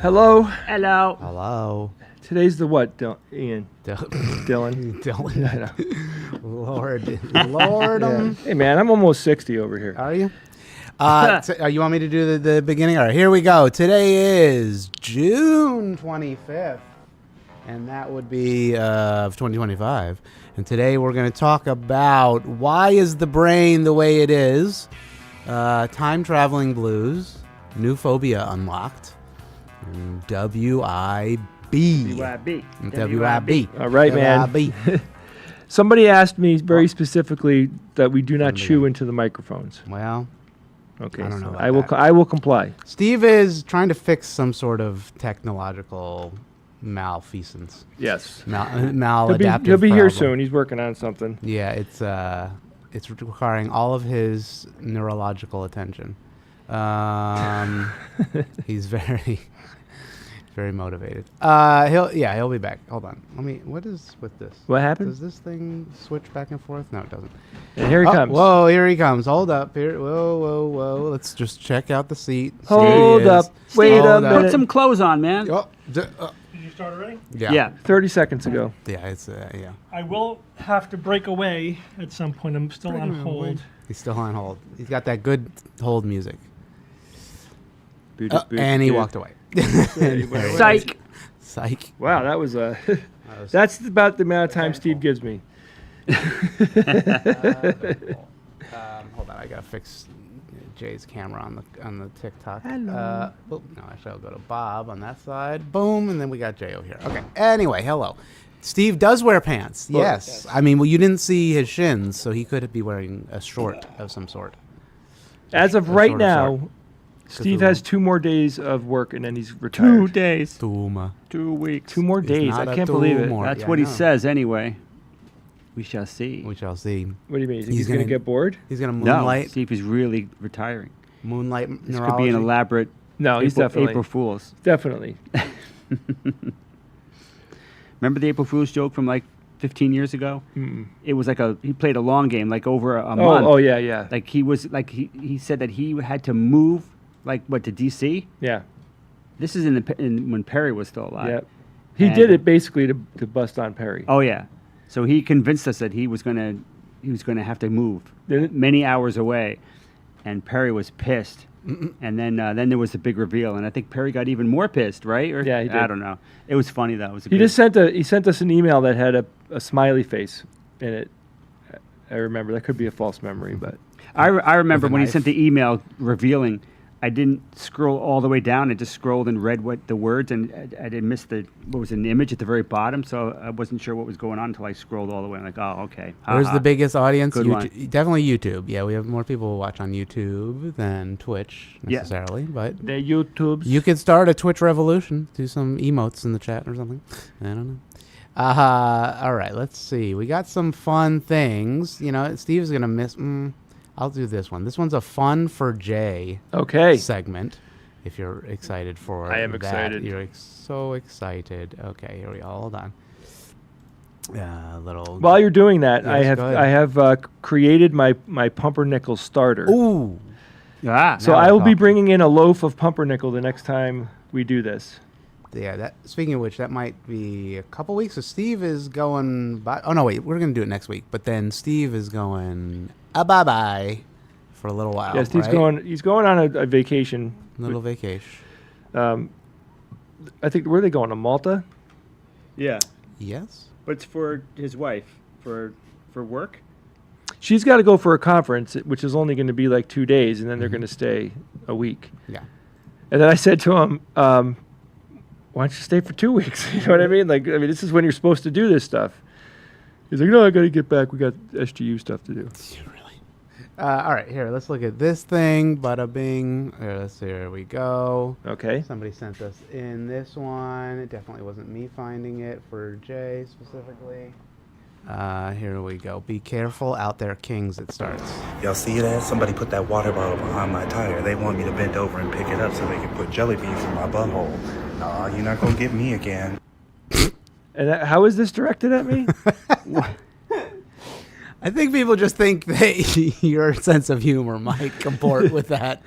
Hello. Hello. Hello. Today's the what, Ian? Dylan. Dylan. Lord. Yeah. Hey, man, I'm almost 60 over here. Are you? You want me to do the beginning? All right, here we go. Today is June 25th, and that would be of 2025. And today we're going to talk about why is the brain the way it is, time-traveling blues, new phobia unlocked, and WIB. WIB. All right, man. Somebody asked me very specifically that we do not chew into the microphones. Well, okay, I don't know. I will comply. Steve is trying to fix some sort of technological malfeasance. Yes. Maladaptive. He'll be here problem. soon. He's working on something. Yeah, it's requiring all of his neurological attention. He's very motivated. He'll be back. Hold on. What is with this? What happened? Does this thing switch back and forth? No, it doesn't. And here he comes. Whoa, here he comes. Hold up. Here. Whoa. Let's just check out the seat. Hold up. Wait a minute. Put some clothes on, man. Did you start already? Yeah. 30 seconds ago. Yeah, it's yeah. I will have to break away at some point. I'm still on hold. He's still on hold. He's got that good hold music. Boot, And he walked away. Psych. Wow, that was that's about the amount of time Steve gives me. Hold on, I gotta fix Jay's camera on the TikTok. Hello. No, actually I'll go to Bob on that side. Boom, and then we got Jay over here. Okay. Anyway, hello. Steve does wear pants. Yes. I mean, well, you didn't see his shins, so he could be wearing a short of some sort. As of right now, Steve has 2 more days of work, and then he's retired. 2 days. 2 weeks. 2 more days. I can't believe it. That's what he says anyway. We shall see. We shall see. What do you mean? He's going to get bored? He's going to moonlight. No, Steve is really retiring. Moonlight This neurology. could be an elaborate He's definitely. April Fool's. Definitely. Remember the April Fool's joke from like 15 years ago? Mm-mm. It was like he played a long game, like over a month. Oh, yeah. Like he said that he had to move, to D.C.? Yeah. This is when Perry was still alive. Yeah. He did it basically to bust on Perry. Oh yeah. So he convinced us that he was gonna have to move many hours away, and Perry was pissed. And then there was the big reveal, and I think Perry got even more pissed, right? Or, yeah, he did. I don't know. It was funny though. He sent us an email that had a smiley face in it. I remember that could be a false memory, but I remember when he sent the email revealing I didn't scroll all the way down. I just scrolled and read what the words, and I didn't miss what was an image at the very bottom. So I wasn't sure what was going on until I scrolled all the way. I'm like, oh, okay. Where's the biggest audience? Good one. Definitely YouTube. Yeah, we have more people who watch on YouTube than Twitch necessarily, but The YouTubes. you could start a Twitch revolution. Do some emotes in the chat or something. I don't know. All right, let's see. We got some fun things. You know, Steve's gonna miss. I'll do this one. This one's a fun for Jay segment. If you're excited for I am that. excited. You're so excited. Okay, here we go. Hold on. Little. While you're doing that, Yes, go ahead. I have created my pumpernickel starter. Ooh. So I will be bringing in a loaf of pumpernickel the next time we do this. Yeah, that. Speaking of which, that might be a couple weeks. So Steve is going by. Oh no, wait, we're gonna do it next week. But then Steve is going bye bye for a little while. Yeah, Steve's right? going. He's going on a vacation. Little vacation. I think where are they going? To Malta? Yeah, Yes. but it's for his wife for work. She's got to go for a conference, which is only going to be like 2 days, and then they're going to stay a week. Yeah. And then I said to him, "Why don't you stay for 2 weeks?" You know what I mean? Like, this is when you're supposed to do this stuff. He's like, "No, I got to get back. We got SGU stuff to do." Really? All right, here. Let's look at this thing. Bada bing. Here we go. Okay. Somebody sent us in this one. It definitely wasn't me finding it for Jay specifically. Here we go. Be careful out there, kings. It starts. Y'all see that? Somebody put that water bottle behind my tire. They want me to bend over and pick it up so they can put jelly beans in my butthole. Nah, you're not gonna get me again. And how is this directed at me? I think people just think that your sense of humor might comport with that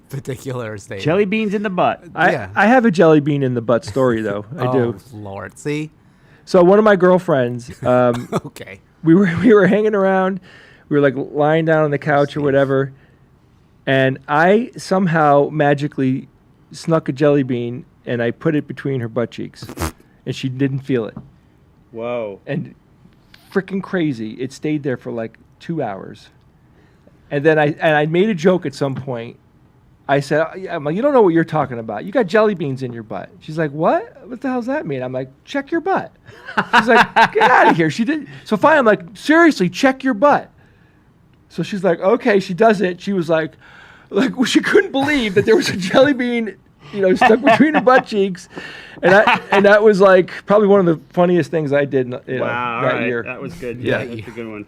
particular statement. Jelly beans in the butt. Yeah. I have a jelly bean in the butt story, though. I do. Oh, Lord. See? So one of my girlfriends, Okay. we were hanging around. We were like lying down on the couch or whatever, and I somehow magically snuck a jelly bean and I put it between her butt cheeks, and she didn't feel it. Whoa. And freaking crazy, it stayed there for like 2 hours. And then I made a joke at some point. I said, I'm like, you don't know what you're talking about. You got jelly beans in your butt. She's like, what? What the hell does that mean? I'm like, check your butt. She's like, get out of here. She did. So finally, I'm like, seriously, check your butt. So she's like, okay. She does it. She was like, she couldn't believe that there was a jelly bean, stuck between her butt cheeks. And that was like probably one of the funniest things I did that year. That was good. Yeah. That's a good one.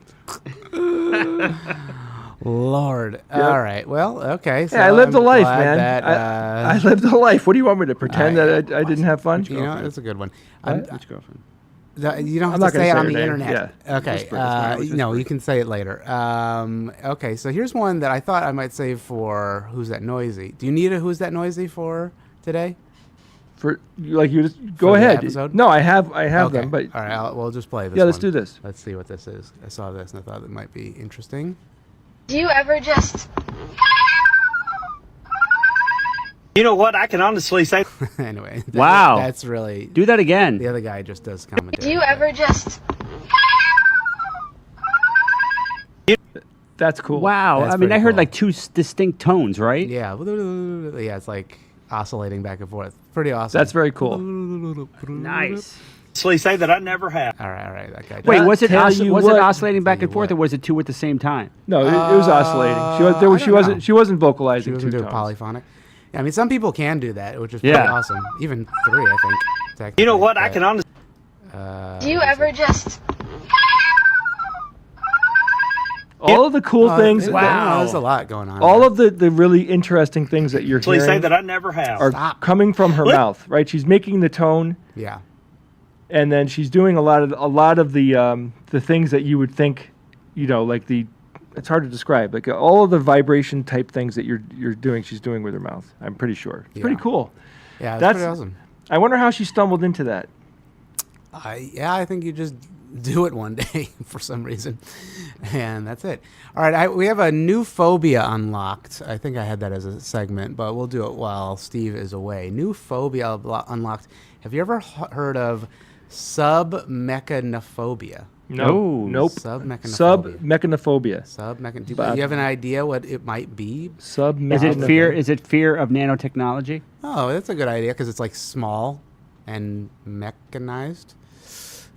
Lord. Yep. All right. Well, okay. So Yeah, I lived a I'm life, glad man. that, I lived a life. What do you want me to pretend that I didn't have fun? you know, that's a good one. Which girlfriend? You don't have I'm to not gonna say it say on her the name. internet. Yeah. Okay. Whisper, whisper, No, whisper. you can say it later. Okay. So here's one that I thought I might save for Who's That Noisy. Do you need a Who's That Noisy for today? For like you just go For the ahead. episode? No, I have Okay. them, but All right. We'll just play this. yeah, let's one. do this. Let's see what this is. I saw this and I thought it might be interesting. Do you ever just You know what? I can honestly say Anyway. Wow. That's really. Do that again. The other guy just does commentary. do you ever just That's cool. Wow. That's I mean, I pretty heard cool. like two distinct tones, right? Yeah. Yeah. It's like oscillating back and forth. Pretty awesome. That's very cool. Nice. say that I never have. All right. That guy. Wait, That was it tell you was it what- oscillating back Tell and you forth, what. or was it two at the same time? No, it was oscillating. I don't She know. wasn't She vocalizing wasn't two doing tones. polyphonic. I mean, some people can do that, which is pretty Yeah. awesome. Even three, I think. Technically. You know what? I can honestly. do you ever just All of the cool things. Wow. There's a lot going on. All there. of the really interesting things that you're Say hearing that I never have. are Stop. coming from her mouth, right? She's making the tone, Yeah. and then she's doing a lot of the things that you would think, like the. It's hard to describe. Like all of the vibration type things that you're doing, she's doing with her mouth. I'm pretty sure. It's pretty Yeah. cool. Yeah, That's- pretty awesome. I wonder how she stumbled into that. I think you just do it one day for some reason, and that's it. All right, we have a new phobia unlocked. I think I had that as a segment, but we'll do it while Steve is away. New phobia unlocked. Have you ever heard of submechanophobia? No. Nope. Submechanophobia. Submechanophobia. Do you have an idea what it might be? Submechanophobia. Is it fear of nanotechnology? Oh, that's a good idea because it's like small and mechanized.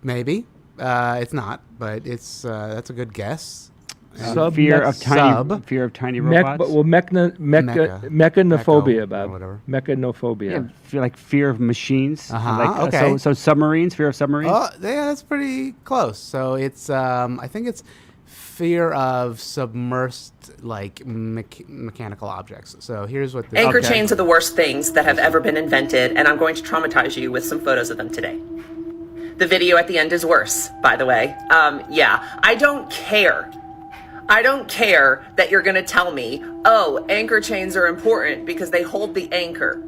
Maybe it's not, but it's that's a good guess. Fear of tiny robots. Mechanophobia, Bob. whatever. Mechanophobia. Fear of machines. Okay. So submarines. Fear of submarines. Oh, yeah, that's pretty close. So it's I think it's fear of submersed like mechanical objects. So here's what Anchor chains are the worst things that have ever been invented, and I'm going to traumatize you with some photos of them today. The video at the end is worse, by the way. Yeah, I don't care. I don't care that you're going to tell me, oh, anchor chains are important because they hold the anchor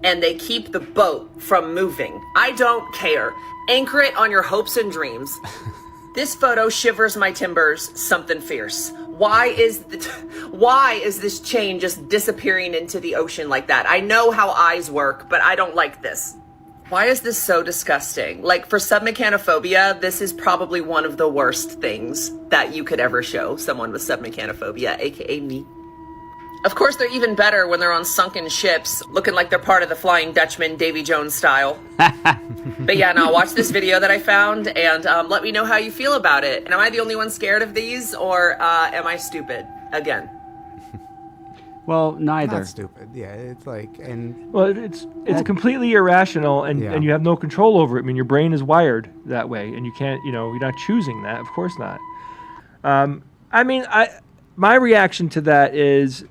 and they keep the boat from moving. I don't care. Anchor it on your hopes and dreams. This photo shivers my timbers, something fierce. Why is this chain just disappearing into the ocean like that? I know how eyes work, but I don't like this. Why is this so disgusting? Like, for submechanophobia, this is probably one of the worst things that you could ever show someone with submechanophobia, aka me. Of course, they're even better when they're on sunken ships, looking like they're part of the Flying Dutchman, Davy Jones style. But yeah, now watch this video that I found and let me know how you feel about it. And am I the only one scared of these, or am I stupid again? Well, neither. Not stupid. Yeah, it's like Well, it's completely irrational, and you have no control over it. I mean, your brain is wired that way, and you can't. You're not choosing that. Of course not. My reaction to that is,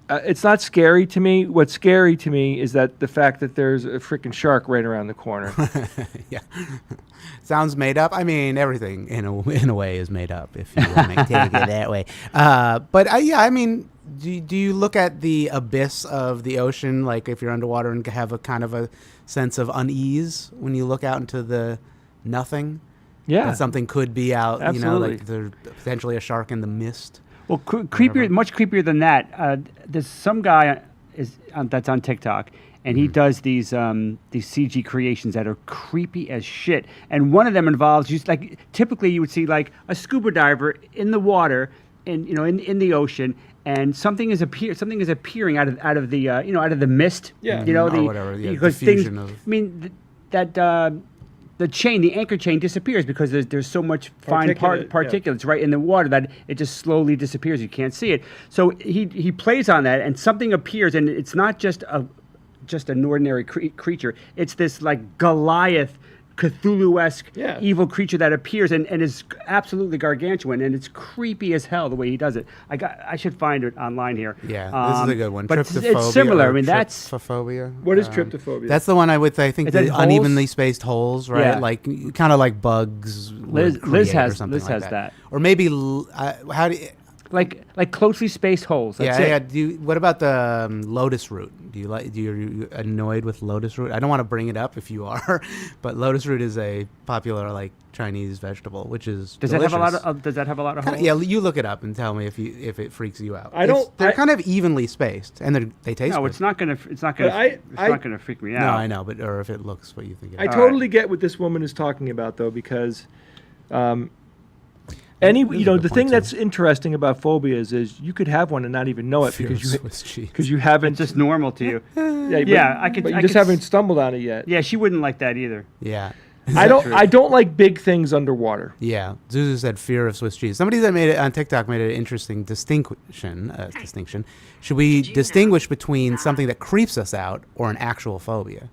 it's not scary to me. What's scary to me is that the fact that there's a freaking shark right around the corner. yeah. Sounds made up. I mean, everything in a way is made up if you want to take it that way. I mean, do you look at the abyss of the ocean, like if you're underwater, and have a kind of a sense of unease when you look out into the nothing? Yeah. That something could be out, Absolutely. like there's potentially a shark in the mist. Well, creepier, much creepier than that. There's some guy that's on TikTok, and he does these CG creations that are creepy as shit. And one of them involves typically you would see like a scuba diver in the water, in the ocean, and something is appearing out of the mist. Yeah. Whatever. Yeah, because diffusion of. I mean the anchor chain disappears because there's so much fine particulates right in the water that it just slowly disappears. You can't see it. So he plays on that, and something appears, and it's not just an ordinary creature. It's this like Goliath, Cthulhu-esque evil creature that appears and is absolutely gargantuan, and it's creepy as hell the way he does it. I should find it online here. Yeah, this is a good one. But it's similar. I mean, that's tryptophobia. What is tryptophobia? That's the one I think Is the it holes? unevenly spaced holes, right? Yeah. Like kind of like bugs. Liz has that. Or maybe how do you, like closely spaced holes. That's it. What about the lotus root? Do you annoyed with lotus root? I don't want to bring it up if you are, but lotus root is a popular like Chinese vegetable, which is Does delicious. that have a lot of holes? Yeah, you look it up and tell me if it freaks you out. They're kind of evenly spaced, and they taste. No, good. it's not gonna freak me out. No, I know, but or if it looks what you think. I totally get what this woman is talking about, though, because the thing that's interesting about phobias is you could have one and not even know it because you haven't. It's just normal to you. But you just haven't stumbled on it yet. Yeah, she wouldn't like that either. Yeah. I don't like big things underwater. Yeah, Zuzu said fear of Swiss cheese. Somebody that made it on TikTok made an interesting distinction. Should we distinguish between something that creeps us out or an actual phobia?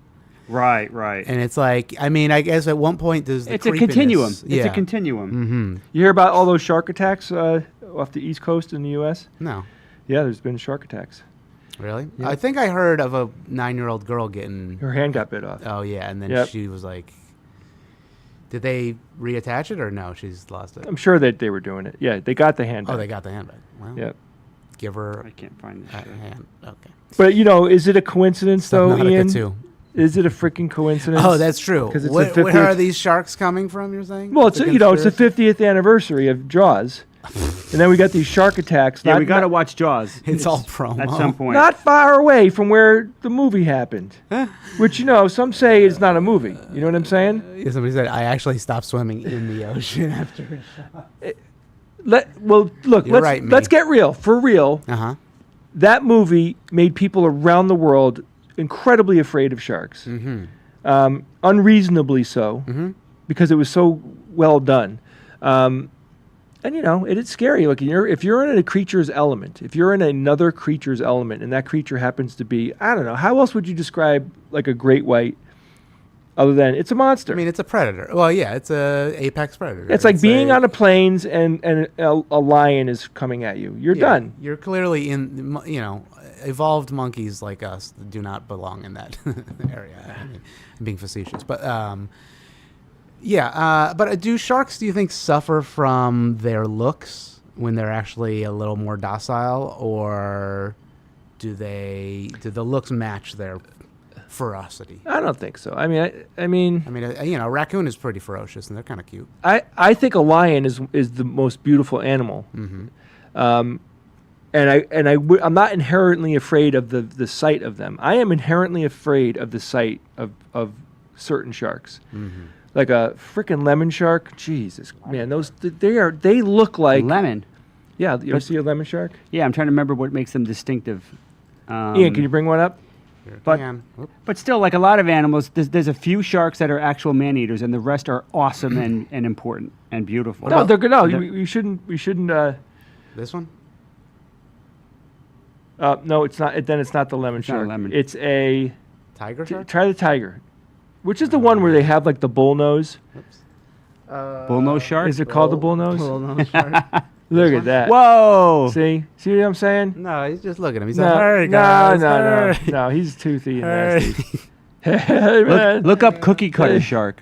Right. And it's like, I mean, I guess at one point there's the creepiness. A continuum. Yeah. It's a continuum. Mm-hmm. You hear about all those shark attacks off the East Coast in the U.S.? No. Yeah, there's been shark attacks. Really? Yeah. I think I heard of a 9-year-old girl getting her hand got bit off. Oh yeah, and then she was like, did they reattach it or no? She's lost it. I'm sure that they were doing it. Yeah, they got the hand back. Oh, they got the hand back. Well, yep. Give her. I can't find this hand. Okay. But is it a coincidence though, Ian? Too. Is it a freaking coincidence? Oh, that's true. Because where are these sharks coming from? You're saying? Well, it's the 50th anniversary of Jaws. And then we got these shark attacks. Yeah, we got to watch Jaws. It's all promo. At some point. Not far away from where the movie happened. Which, some say is not a movie. You know what I'm saying? Yeah, somebody said, I actually stopped swimming in the ocean after a shot. Let's get real. For real, Uh-huh. that movie made people around the world incredibly afraid of sharks. Mm-hmm. Unreasonably so, because it was so well done. And it's scary. Like if you're in a creature's element, if you're in another creature's element, and that creature happens to be, I don't know, how else would you describe like a great white, other than it's a monster? I mean, it's a predator. Well, yeah, it's a apex predator. It's like being on a plains and a lion is coming at you. You're done. You're clearly in, evolved monkeys like us do not belong in that area. I mean, I'm being facetious, but but do sharks, do you think, suffer from their looks when they're actually a little more docile, or do the looks match their ferocity? I don't think so. I mean, a raccoon is pretty ferocious, and they're kind of cute. I think a lion is the most beautiful animal. I'm not inherently afraid of the sight of them. I am inherently afraid of the sight of certain sharks. Like a freaking lemon shark. Jesus, man, they look like lemon. Yeah, you ever see a lemon shark? Yeah, I'm trying to remember what makes them distinctive. Ian, can you bring one up? But still, like a lot of animals, there's a few sharks that are actual man-eaters, and the rest are awesome and important and beautiful. No, they're good. No, you shouldn't. We shouldn't. This one? No, it's not. Then it's not the lemon shark. Not a lemon. It's a tiger shark. Try the tiger, which is the one where they have like the bull nose. Bullnose shark? Is it called the bull nose? Bullnose shark. Look at that. Whoa! See what I'm saying? No, he's just looking at him. He's like, hey, guys. No, he's toothy and nasty. Hey, man. Look up cookie cutter shark.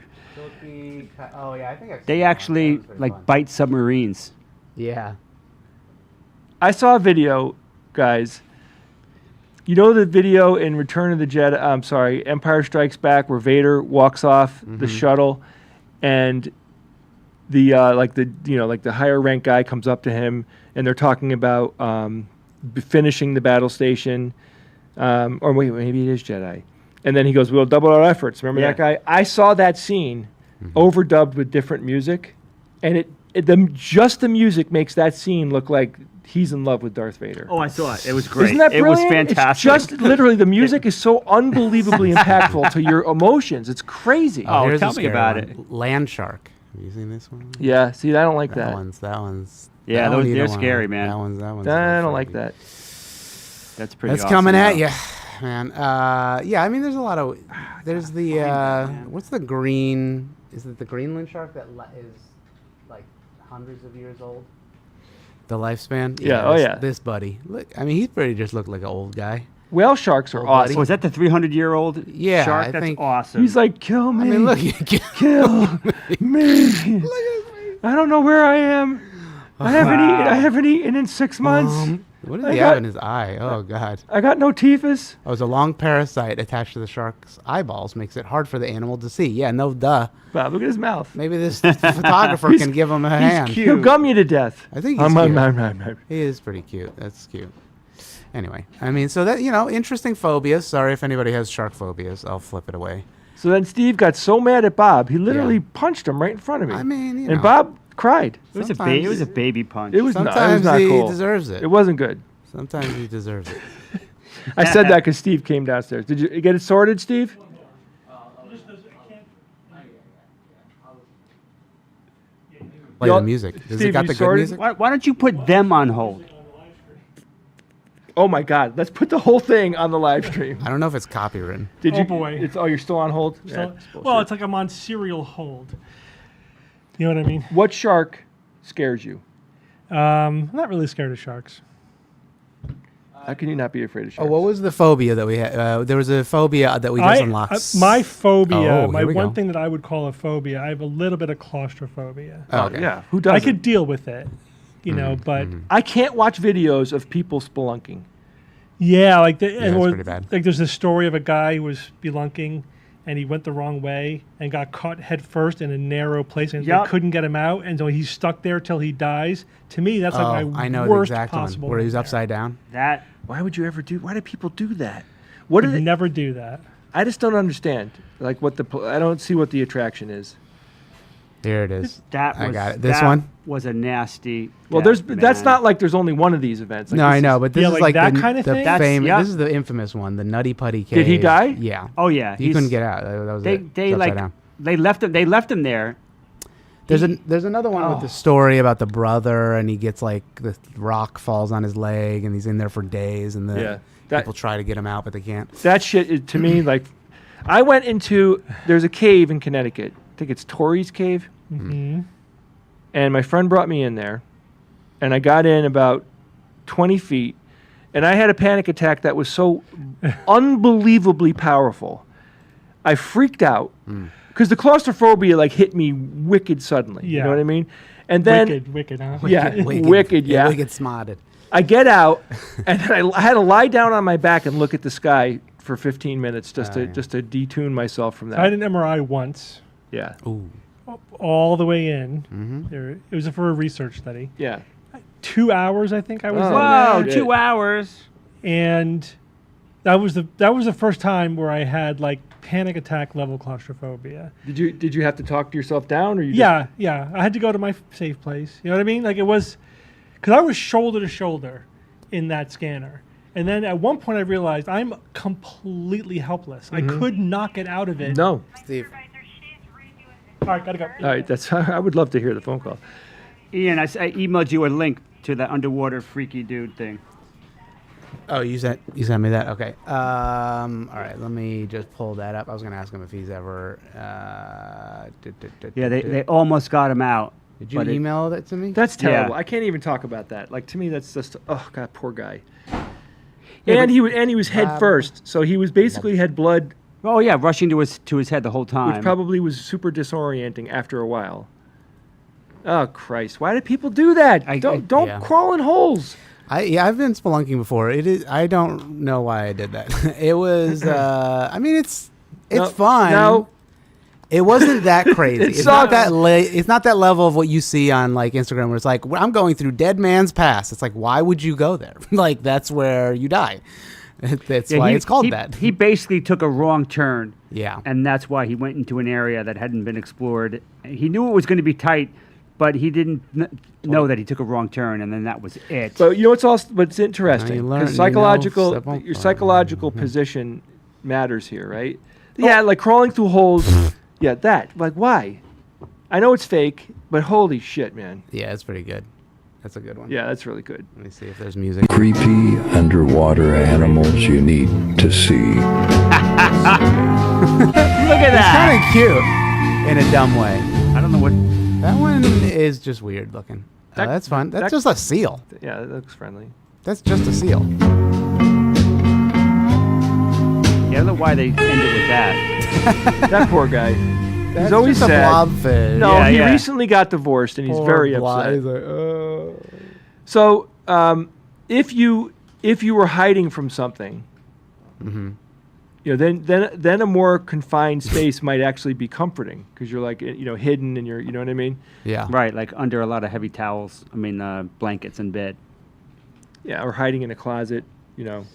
Oh, yeah, I think I've seen They that actually one. That was pretty fun. bite submarines. Yeah. I saw a video, guys. You know the video in Return of the Jedi? I'm sorry, Empire Strikes Back, where Vader walks off the shuttle, and the the higher rank guy comes up to him, and they're talking about finishing the battle station, or wait, maybe it is Jedi, and then he goes, "We'll double our efforts." Remember that guy? I saw that scene overdubbed with different music, and just the music makes that scene look like he's in love with Darth Vader. Oh, I saw it. It was great. Isn't that brilliant? It was fantastic. It's just literally the music is so unbelievably impactful to your emotions. It's crazy. Oh, here's tell a me scary about one. it. Land shark. Have you seen this one? Yeah, see, I don't like that. That one's. Yeah, that one you they're don't scary, wanna- man. That one's. I don't like that. That's pretty. That's awesome, coming at though. you, man. Yeah, I mean, there's a lot of. There's the. What's the green? Is it the Greenland shark that is like hundreds of years old? The lifespan. Yeah. This buddy. Look, I mean, he's pretty just looked like an old guy. Whale sharks are Oh, buddy. awesome. Was that the 300-year-old Yeah, shark? I That's think- awesome. He's like, kill me. I mean, look. kill me. I don't know where I am. I haven't eaten in 6 months. What I does he got- have in his eye? Oh God. I got no typhus. Oh, it's a long parasite attached to the shark's eyeballs, makes it hard for the animal to see. Yeah, no duh. Wow, look at his mouth. Maybe this photographer can give him a hand. cute. He'll gum you to death. I think he's cute. cute. He is pretty cute. That's cute. Anyway, I mean, so that, interesting phobias. Sorry if anybody has shark phobias. I'll flip it away. So then Steve got so mad at Bob, he literally punched him right in front of me. I mean, and Bob cried. It was Sometimes- it was a baby punch. It was not Sometimes he cool. deserves it. It wasn't good. Sometimes he deserves it. I said that because Steve came downstairs. Did you get it sorted, Steve? Play the music. Does Steve, it got you the good sorted? music? Why don't you put them on hold? Oh my God! Let's put the whole thing on the live stream. I don't know if it's copywritten. Did Oh, you? boy. You're still on hold. So, Yeah, it's well, bullshit. it's like I'm on serial hold. You know what I mean? What shark scares you? I'm not really scared of sharks. How can you not be afraid of Oh, sharks? what was the phobia that we had? There was a phobia that we just unlocked. My phobia, Oh, my here we one go. thing that I would call a phobia, I have a little bit of claustrophobia. Oh, okay. Yeah, who does? I could deal with it, but I can't watch videos of people spelunking. yeah, like it's pretty bad. like there's this story of a guy who was spelunking, and he went the wrong way and got caught head first in a narrow place, and Yep. they couldn't get him out, and so he's stuck there till he dies. To me, that's like my I know the worst exact one possible. where he was nightmare. upside down. That Why would you ever do? Why do people do that? What do You'd they? never do that. I just don't understand. Like what I don't see what the attraction is. Here it is. that I was got it. This that one? was a nasty. Well, death, that's man. not like there's only one of these events. Like No, this I know, is- but this Yeah, is like like that the, kind of the thing? That's- famous. yeah. This is the infamous one, the Nutty Putty Cave. Did he die? Yeah. Oh yeah, He couldn't get out. That was They it. they It's upside like down. they left him there. There's another one Oh. with the story about the brother, and he gets like the rock falls on his leg, and he's in there for days, and the Yeah, that- people try to get him out, but they can't. That shit is, to me, like, I went into, there's a cave in Connecticut. I think it's Torrey's Cave. Mm-hmm. And my friend brought me in there. And I got in about 20 feet. And I had a panic attack that was so unbelievably powerful. I freaked out. Because the claustrophobia, like, hit me wicked suddenly. You Yeah. know what I mean? And then, Wicked, huh? yeah, wicked, yeah. Wicked smarted. I get out, and then I had to lie down on my back and look at the sky for 15 minutes just to detune myself from that. I had an MRI once, Yeah, Ooh. all the way in. There, it was for a research study. yeah. 2 hours, I think I was Oh, in Whoa, there. shit. 2 hours. And that was the first time where I had like panic attack level claustrophobia. Did you have to talk to yourself down, or you? Yeah, I had to go to my safe place. You know what I mean? Like it was, because I was shoulder to shoulder in that scanner. And then at one point I realized I'm completely helpless. I could not get out of it. Just, no. Steve. All right, gotta go. All right, that's. I would love to hear the phone call. Ian, I emailed you a link to that underwater freaky dude thing. Oh, you sent me that. Okay. All right. Let me just pull that up. I was gonna ask him if he's ever. Yeah, they almost got him out. Did you but email that to me? That's terrible. Yeah. I can't even talk about that. Like to me, that's just. Oh God, poor guy. Yeah, And he was head first, so he was basically had blood, Oh yeah, rushing to his head the whole time. which probably was super disorienting after a while. Oh Christ! Why do people do that? Don't yeah. crawl in holes. I've been spelunking before. It is. I don't know why I did that. It was. I mean, it's No, fun. No, It wasn't that crazy. It it's not sucks. it's not that level of what you see on like Instagram where it's like I'm going through Dead Man's Pass. It's like why would you go there? Like that's where you die. That's Yeah, why he- it's called he- that. He basically took a wrong turn. Yeah. And that's why he went into an area that hadn't been explored. He knew it was going to be tight, but he didn't know that he took a wrong turn, and then that was it. but you know what's interesting? learn, Because you know, psychological, step on your fire. psychological position matters here, right? Yeah, like crawling through holes. Yeah, that. Like, why? I know it's fake, but holy shit, man. Yeah, it's pretty good. That's a good one. Yeah, that's really good. Let me see if there's music. Creepy underwater animals you need to see. Look at It's that! kind of cute in a dumb way. I don't know what. That one is just weird looking. That- That's fun. That's that- just a seal. Yeah, that looks friendly. That's just a seal. Yeah, I don't know why they ended with that. That poor guy. That's He's always just a sad. blobfish. No, Yeah, he yeah. recently got divorced, and he's Poor very blob- upset. he's like, So, if you were hiding from something, Mhm. you know, then a more confined space might actually be comforting because you're like, you know, hidden and you're, you know what I mean? Yeah. Right, like under a lot of heavy towels. I mean, blankets in bed. Yeah, or hiding in a closet, you know.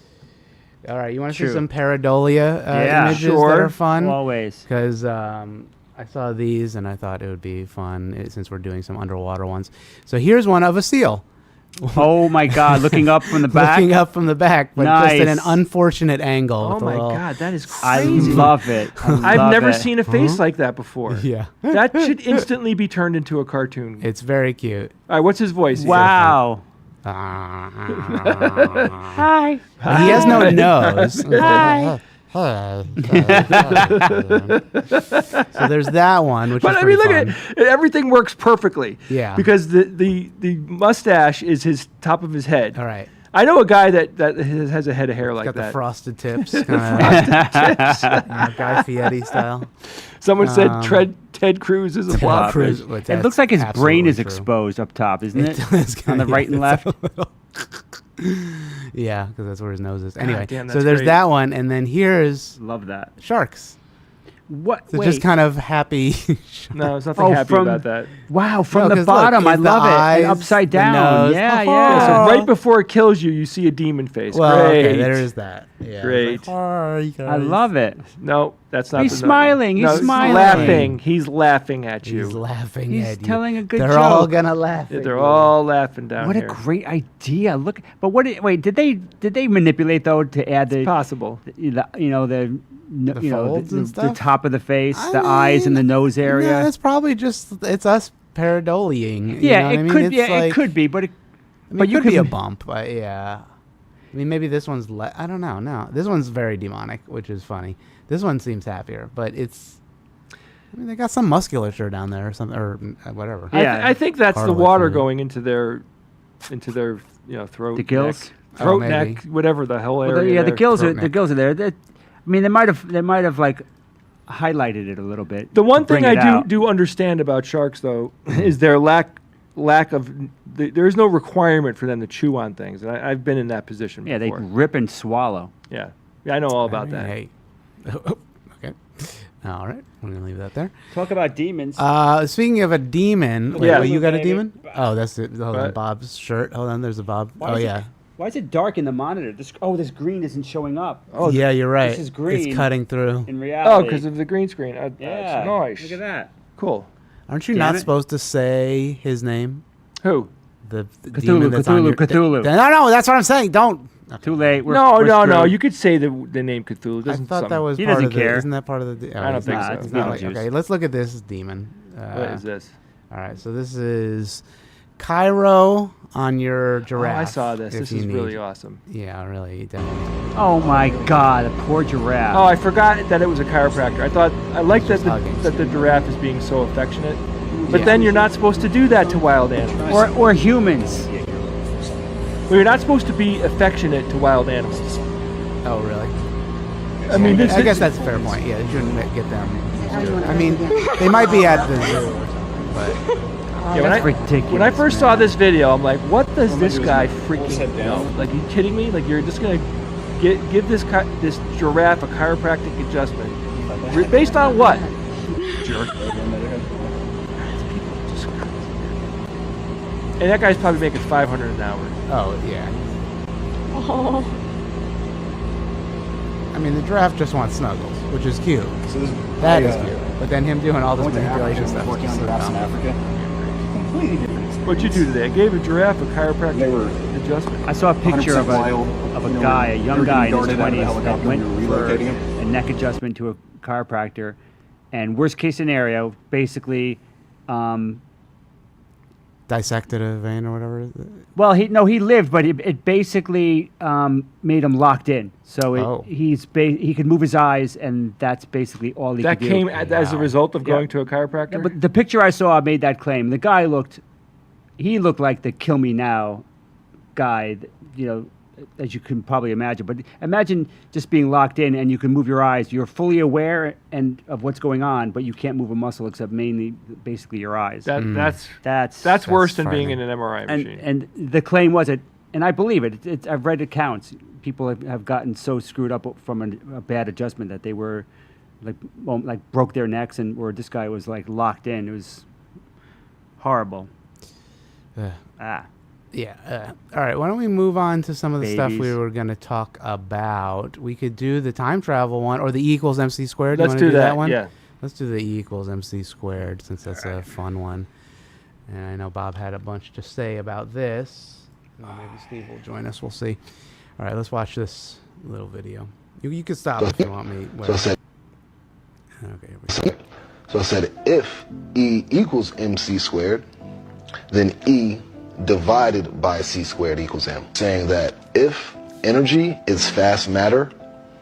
All right. You want to see True. some Pareidolia Yeah. images Sure. that are fun? Always. Because I saw these and I thought it would be fun since we're doing some underwater ones. So here's one of a seal. Oh my God! Looking up from the back. Looking up from the back, but just in an Nice. unfortunate angle. Oh with a my little- God, that is I crazy. love it. I've never seen a face like that before. Yeah. That should instantly be turned into a cartoon. It's very cute. All right, what's his voice? Wow. Hi. Hi. He has no nose. Hi. So there's that one, which But is I mean, pretty look fun. at everything works perfectly. Yeah. Because the mustache is his top of his head. All right. I know a guy that has a head of hair like Got the that. frosted tips, Guy Fieri style. Someone said Ted Cruz is a flop. Cruz, It looks like his brain is absolutely true. exposed up top, isn't it? does On the kinda, right and yeah, it's left. Yeah, because that's where his nose is. Anyway, damn, so that's there's great. that one, and then here's Love that. sharks. What? So Wait. just kind of happy. No, there's nothing happy from- about that. Wow, from No, the 'cause bottom, look, I it's the love it. eyes, And upside the down. nose. Yeah, Oh. yeah. So right before it kills you, you see a demon face. Well, Great. okay, there is that. Yeah, Great. it's like, "Hi, guys." I love it. No, that's not. He's the smiling, he's no, smiling. Laughing. He's laughing at you. He's laughing He's at you. telling a good They're all joke. gonna laugh. Yeah, at they're you. all laughing down What here. a great idea! Look, but wait, did they manipulate though to add the Possible. the you know the The folds and the stuff? top of the face, I the eyes and the mean, nose area? Yeah, it's probably just it's us pareidoling. You Yeah, know what it I mean? could. It's Yeah, like, it could be, but I mean, but it you could be a can- bump. But yeah, I mean, maybe this one's. I don't know. No, this one's very demonic, which is funny. This one seems happier, but it's. I mean, they got some musculature down there or something, or whatever. Yeah. I think that's the Cartilage, water maybe. going into their throat, The gills? neck, throat, maybe. neck, whatever the hell Well, area. the there. gills throat are the neck. gills are there. I mean, they might have like highlighted it a little bit. The one to bring thing it I out. do understand about sharks, though, is their lack of. There is no requirement for them to chew on things, and I've been in that position. Yeah, they before. rip and swallow. Yeah, I know all about that. Hey. Okay. All right. I'm gonna leave that there. Talk about demons. Speaking of a demon, wait, Yeah. wait, you got a Baby. demon? Oh, that's it. Hold on, What? Bob's shirt. Hold on, there's a Bob. Why Oh is it- yeah. Why is it dark in the monitor? This green isn't showing up. Oh, yeah, you're right. is green. It's cutting through. In Oh, reality. because of the green screen. yeah. It's nice. Look at that. Cool. Aren't you Damn not it. supposed to say his name? Who? The Cthulhu, demon that's on your- Cthulhu. No, that's what I'm saying. Don't. Too late. We're, No, we're no, no. screwed. You could say the name Cthulhu. I Doesn't thought that something- was He part doesn't of the. care. Isn't that part of the? I don't it's think not. so. It's It's not not like, juice. okay, let's look at this demon. What is this? All right, so this is Cairo on your Oh, giraffe. I saw this. if This you is need. really awesome. Yeah, really, definitely. Oh my God, the poor giraffe. Oh, I forgot that it was a chiropractor. I like that hugging. that the giraffe is being so affectionate. But Yeah. then you're not supposed to do that to wild animals. or humans. Well, you're not supposed to be affectionate to wild animals. Oh, really? I mean, I guess that's a fair point. Yeah, you shouldn't get them. used to it. I mean, they might be at the zoo or something, but yeah, That's ridiculous. When I first saw this video, I'm like, what does this guy freaking know? Like, are you kidding me? Like, you're just gonna give this giraffe a chiropractic adjustment based on what? Jerk. And that guy's probably making $500 an hour. oh yeah. I mean, the giraffe just wants snuggles, which is cute. That is cute. But then him doing all this manipulation stuff is just so dumb. What'd you do today? I gave a giraffe a chiropractic adjustment. I saw a picture of a guy, a young guy in his 20s that went for a neck adjustment to a chiropractor, and worst case scenario, basically, Dissected a vein or whatever. well, he lived, but it basically made him locked in. So he could move his eyes, and that's basically all he That could came do. as a result of Yeah. going to a chiropractor? Yeah, but the picture I saw made that claim. The guy looked like the kill me now guy, as you can probably imagine. But imagine just being locked in and you can move your eyes. You're fully aware of what's going on, but you can't move a muscle except basically your eyes. That's worse than being frightening. in an MRI machine. And the claim was it, and I believe it. I've read accounts. People have gotten so screwed up from a bad adjustment that they were like broke their necks, or this guy was like locked in. It was horrible. Yeah. All right. Why don't we move on to some of the stuff we Babies. were going to talk about? We could do the time travel one or the E equals MC squared. Let's you do wanna that, one? yeah. Let's do the E equals MC squared since that's a fun one. And I know Bob had a bunch to say about this. Maybe Steve will join us. We'll see. All right. Let's watch this little video. You can stop if you want me. So I said, Okay. Here we go. so I said, if E equals MC squared, then E divided by C squared equals M. Saying that if energy is fast matter,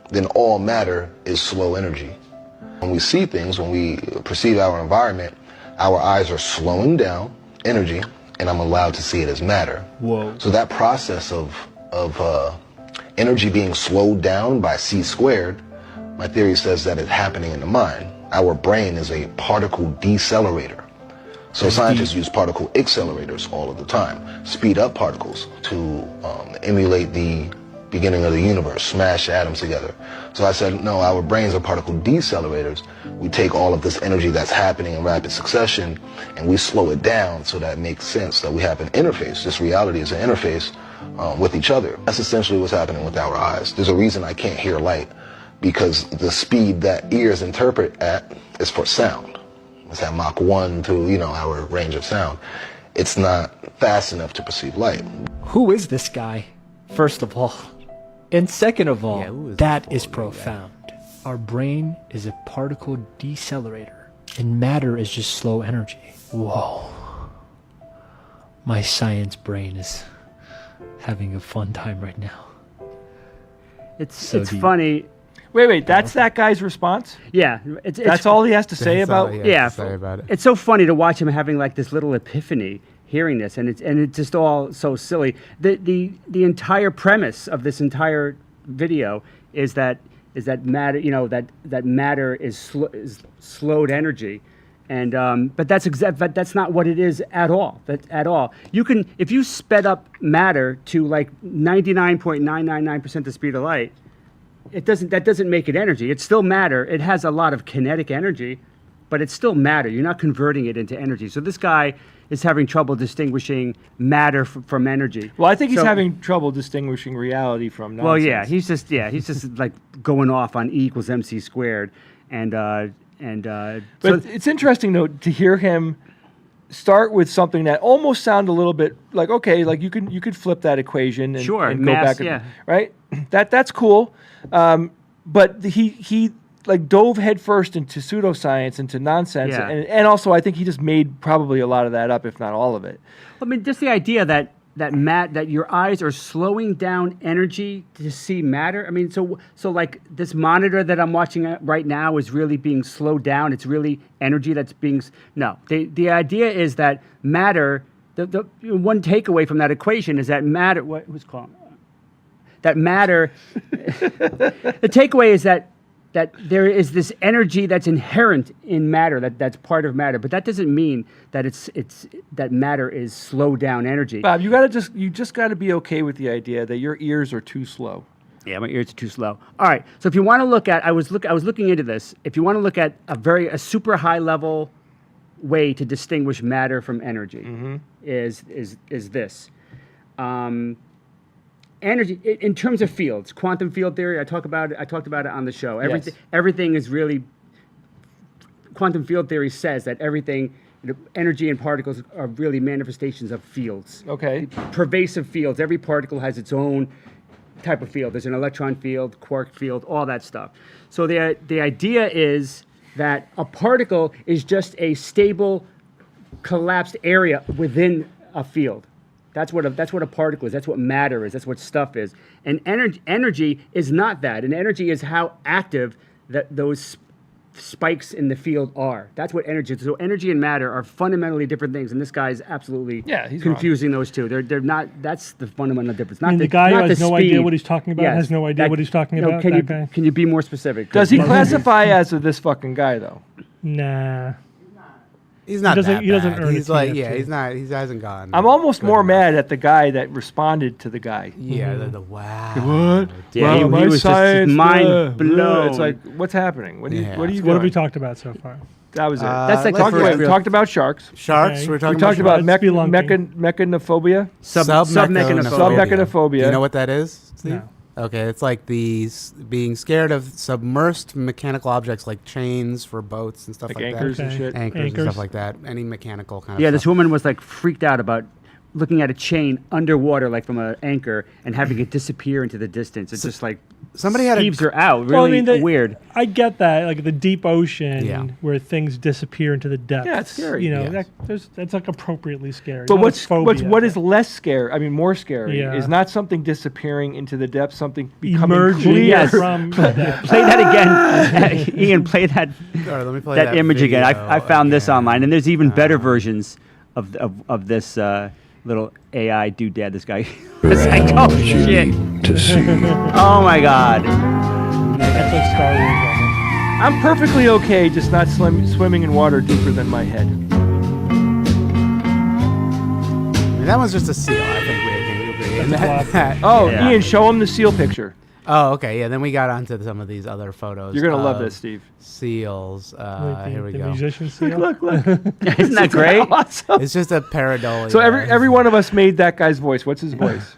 then all matter is slow energy. When we see things, when we perceive our environment, our eyes are slowing down energy, and I'm allowed to see it as matter. Whoa. So that process of energy being slowed down by C squared, my theory says that it's happening in the mind. Our brain is a particle decelerator. So scientists use particle accelerators all of the time, speed up particles to emulate the beginning of the universe, smash atoms together. So I said, no, our brains are particle decelerators. We take all of this energy that's happening in rapid succession and we slow it down so that it makes sense, that we have an interface. This reality is an interface with each other. That's essentially what's happening with our eyes. There's a reason I can't hear light, because the speed that ears interpret at is for sound. It's at Mach 1 to, our range of sound. It's not fast enough to perceive light. Who is this guy, first of all? And second of all, that is profound. Our brain is a particle decelerator, and matter is just slow energy. Whoa. My science brain is having a fun time right now. It's funny. Wait, that's that guy's response? Yeah. That's all he has to say about it? Yeah. It's so funny to watch him having like this little epiphany hearing this, and it's just all so silly. The entire premise of this entire video is that matter, that matter is slowed energy, and but that's not what it is at all. You can, if you sped up matter to like 99.999% the speed of light, that doesn't make it energy. It's still matter. It has a lot of kinetic energy, but it's still matter. You're not converting it into energy. So this guy is having trouble distinguishing matter from energy. Well, I think he's having trouble distinguishing reality from nonsense. Well, yeah, he's just like going off on E equals MC squared, but it's interesting though to hear him start with something that almost sound a little bit like, okay, like you could flip that equation and, and go back, right? That's cool, but he like dove headfirst into pseudoscience, into nonsense, and also I think he just made probably a lot of that up, if not all of it. I mean, just the idea that your eyes are slowing down energy to see matter. I mean, so like this monitor that I'm watching right now is really being slowed down. It's really energy that's being the idea is that matter. The one takeaway from that equation is that matter. What was called that matter. The takeaway is that there is this energy that's inherent in matter, that's part of matter, but that doesn't mean that that matter is slow down energy. Bob, you just got to be okay with the idea that your ears are too slow. Yeah, my ears are too slow. All right, so if you want to look at, I was looking into this. If you want to look at a super high level way to distinguish matter from energy, is this. Energy in terms of fields, quantum field theory. I talked about it on the show. Everything is really. Quantum field theory says that everything, energy and particles are really manifestations of fields. Okay. Pervasive fields. Every particle has its own type of field. There's an electron field, quark field, all that stuff. So the idea is that a particle is just a stable, collapsed area within a field. That's what a particle is. That's what matter is. That's what stuff is. And energy is not that. And energy is how active those spikes in the field are. That's what energy is. So energy and matter are fundamentally different things. And this guy is absolutely confusing those two. They're not. That's the fundamental difference. Not the guy who has no idea what he's talking about has no idea what he's talking about. Can you be more specific? Does he classify as this fucking guy though? Nah. He's not he doesn't earn He's like, he's not. He hasn't gone. I'm almost more mad at the guy that responded to the guy. Yeah, the wow. What? Yeah, wow, he was just mind blown. It's like, what's happening? What have we talked about so far? That was it. That's like we talked about sharks. Sharks. Okay. We talked about mechanophobia. Submechanophobia. Do you know what that is, Steve? No. Okay, it's like being scared of submersed mechanical objects like chains for boats and stuff like anchors that. and shit. Anchors and stuff like that. Any mechanical kind of stuff. stuff. This woman was like freaked out about looking at a chain underwater, like from an anchor, and having it disappear into the distance. It's just like somebody skeeves her out. Really weird. I get that, like the deep ocean where things disappear into the depths. Yeah, it's scary. That's like appropriately scary. But what is less scary? I mean, more scary is not something disappearing into the depths. Something becoming emerging clear from the depths. Play that again, Ian. Play that. All right, let me play that image again. I found this online, and there's even better versions of this. Little AI doodad, this guy. It's like, oh shit. To see. Oh my god. That's like Star Wars. I'm perfectly okay just not swimming in water deeper than my head. I mean, that one's just a seal. I think agree. That's a blob. Oh, Yeah. Ian, show him the seal picture. Oh, okay. Yeah, then we got onto some of these other photos. You're gonna love of this, Steve. Seals. Here we the go. musician seal. Look. Isn't that great? Awesome. It's just a pareidolia. So every one of us made that guy's voice. What's his voice?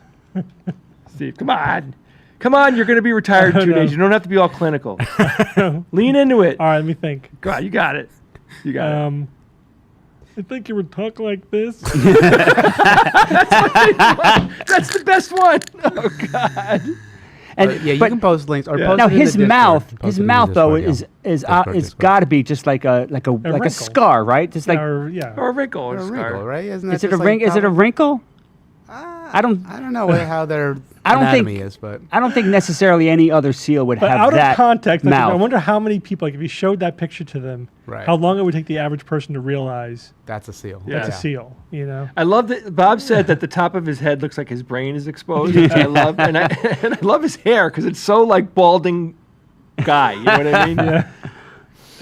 Steve, come on. Come on, you're going to be retired in 2 days. You don't have to be all clinical. Lean into it. All right, let me think. God, you got it. You got it. I think you would talk like this. That's the best one. Oh, God. And yeah, you can post links. Or post now it in his the Discord. mouth, Post his it in the mouth though Discord, is Discord. got to be just like a wrinkle. scar, right? Just like Or a wrinkle. Or Or a a scar. wrinkle, right? Isn't that is it a just like ring? Is it a common- wrinkle? I don't know how their I don't anatomy think is, but I don't think necessarily any other seal would But have out that of context, like, mouth. I wonder how many people, like if you showed that picture to them, Right. how long it would take the average person to realize that's a seal. Yeah. that's a seal, you know? I love that Bob said that the top of his head looks like his brain is exposed. Which I love, and I love his hair because it's so like balding guy. You know what I mean? Yeah.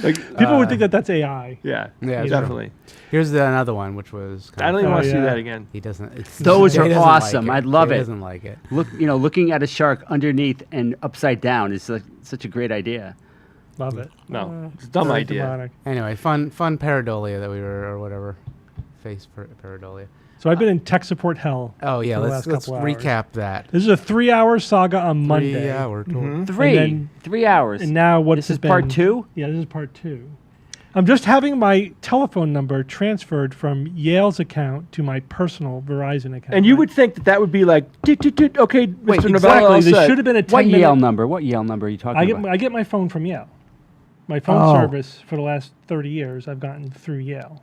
Like, People would think that that's AI. yeah, Yeah, it's definitely. Here's another one, which was. I don't even Oh, want to see yeah. that again. He doesn't. It's, Those he are doesn't like awesome. it. I'd love He it. doesn't like it. Looking at a shark underneath and upside down is such a great idea. Love it. No, it's a dumb Very idea. demonic. Anyway, fun pareidolia that we were, or whatever. Face pareidolia. So I've been in tech support hell. Oh yeah, for the let's last couple hours. recap that. This is a 3-hour saga on Monday. 3 hour tour. Mm-hmm. then- 3 hours. And now what This has is part been- 2? Yeah, this is part 2. I'm just having my telephone number transferred from Yale's account to my personal Verizon account. And you would think that would be like, okay, Mr. Wait, Novella, exactly. all There set. should have been a 10 What minute. Yale number? What Yale number are you talking about? I get my phone from Yale. My phone Oh. service for the last 30 years I've gotten through Yale.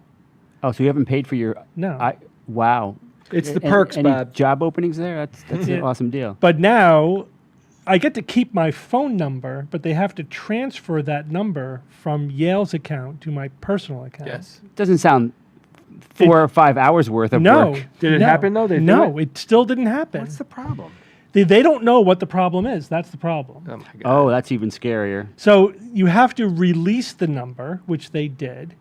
Oh, so you haven't paid for your? No. Wow. It's the Any- perks, any Bob. job openings there? That's an awesome deal. But now I get to keep my phone number, but they have to transfer that number from Yale's account to my personal account. Yes. Doesn't sound 4 or 5 hours worth of No. work. Did it no, happen, though? They do No, it? it still didn't happen. What's the problem? They don't know what the problem is. That's the problem. Oh, my God. Oh, that's even scarier. So you have to release the number, which they did,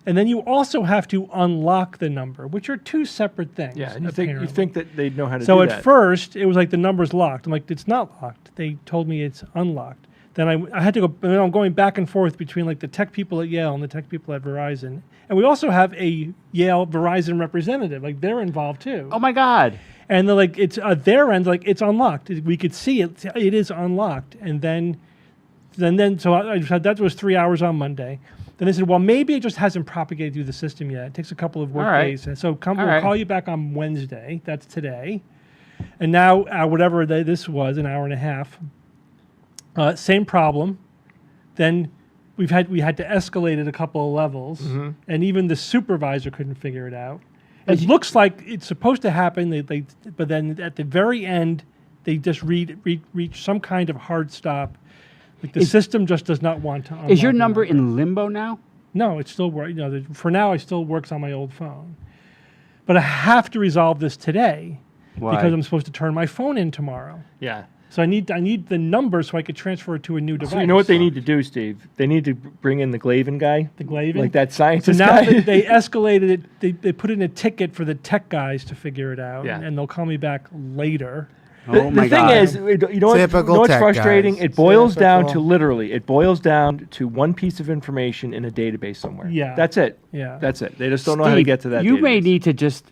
and then you also have to unlock the number, which are two separate things. Yeah, and you apparently. think that they'd know how to So do at that. first, it was like the number's locked. I'm like, it's not locked. They told me it's unlocked. Then I had to go. And I'm going back and forth between like the tech people at Yale and the tech people at Verizon, and we also have a Yale Verizon representative. Like they're involved too. Oh my God. And they're like, it's at their end, like it's unlocked. We could see it. It is unlocked. And then so I just had, that was 3 hours on Monday. Then they said, well, maybe it just hasn't propagated through the system yet. It takes a couple of work All right. days. And so All we'll right. call you back on Wednesday. That's today. And now, whatever this was, an hour and a half, same problem. Then we had to escalate it a couple of levels. Mm-hmm. And even the supervisor couldn't figure it out. It looks like it's supposed to happen, but then at the very end, they just reach some kind of hard stop. Like the system just does not want to. Is your unlock the number in limbo now? No, it still works. For now, it still works on my old phone. But I have to resolve this today Why? because I'm supposed to turn my phone in tomorrow. Yeah. So I need the number so I could transfer it to a new device. So you know what they need to do, Steve? They need to bring in the Glavin guy. The Glavin? Like that So scientist now guy. they escalated it. They put in a ticket for the tech guys to figure it out, Yeah. and they'll call me back later. Oh my The thing God. is, you know Typical what's tech frustrating? guys. It boils down to Typical. one piece of information in a database somewhere. Yeah. That's it. Yeah. That's it. They just don't know how to Steve, get to that. You may database. need to just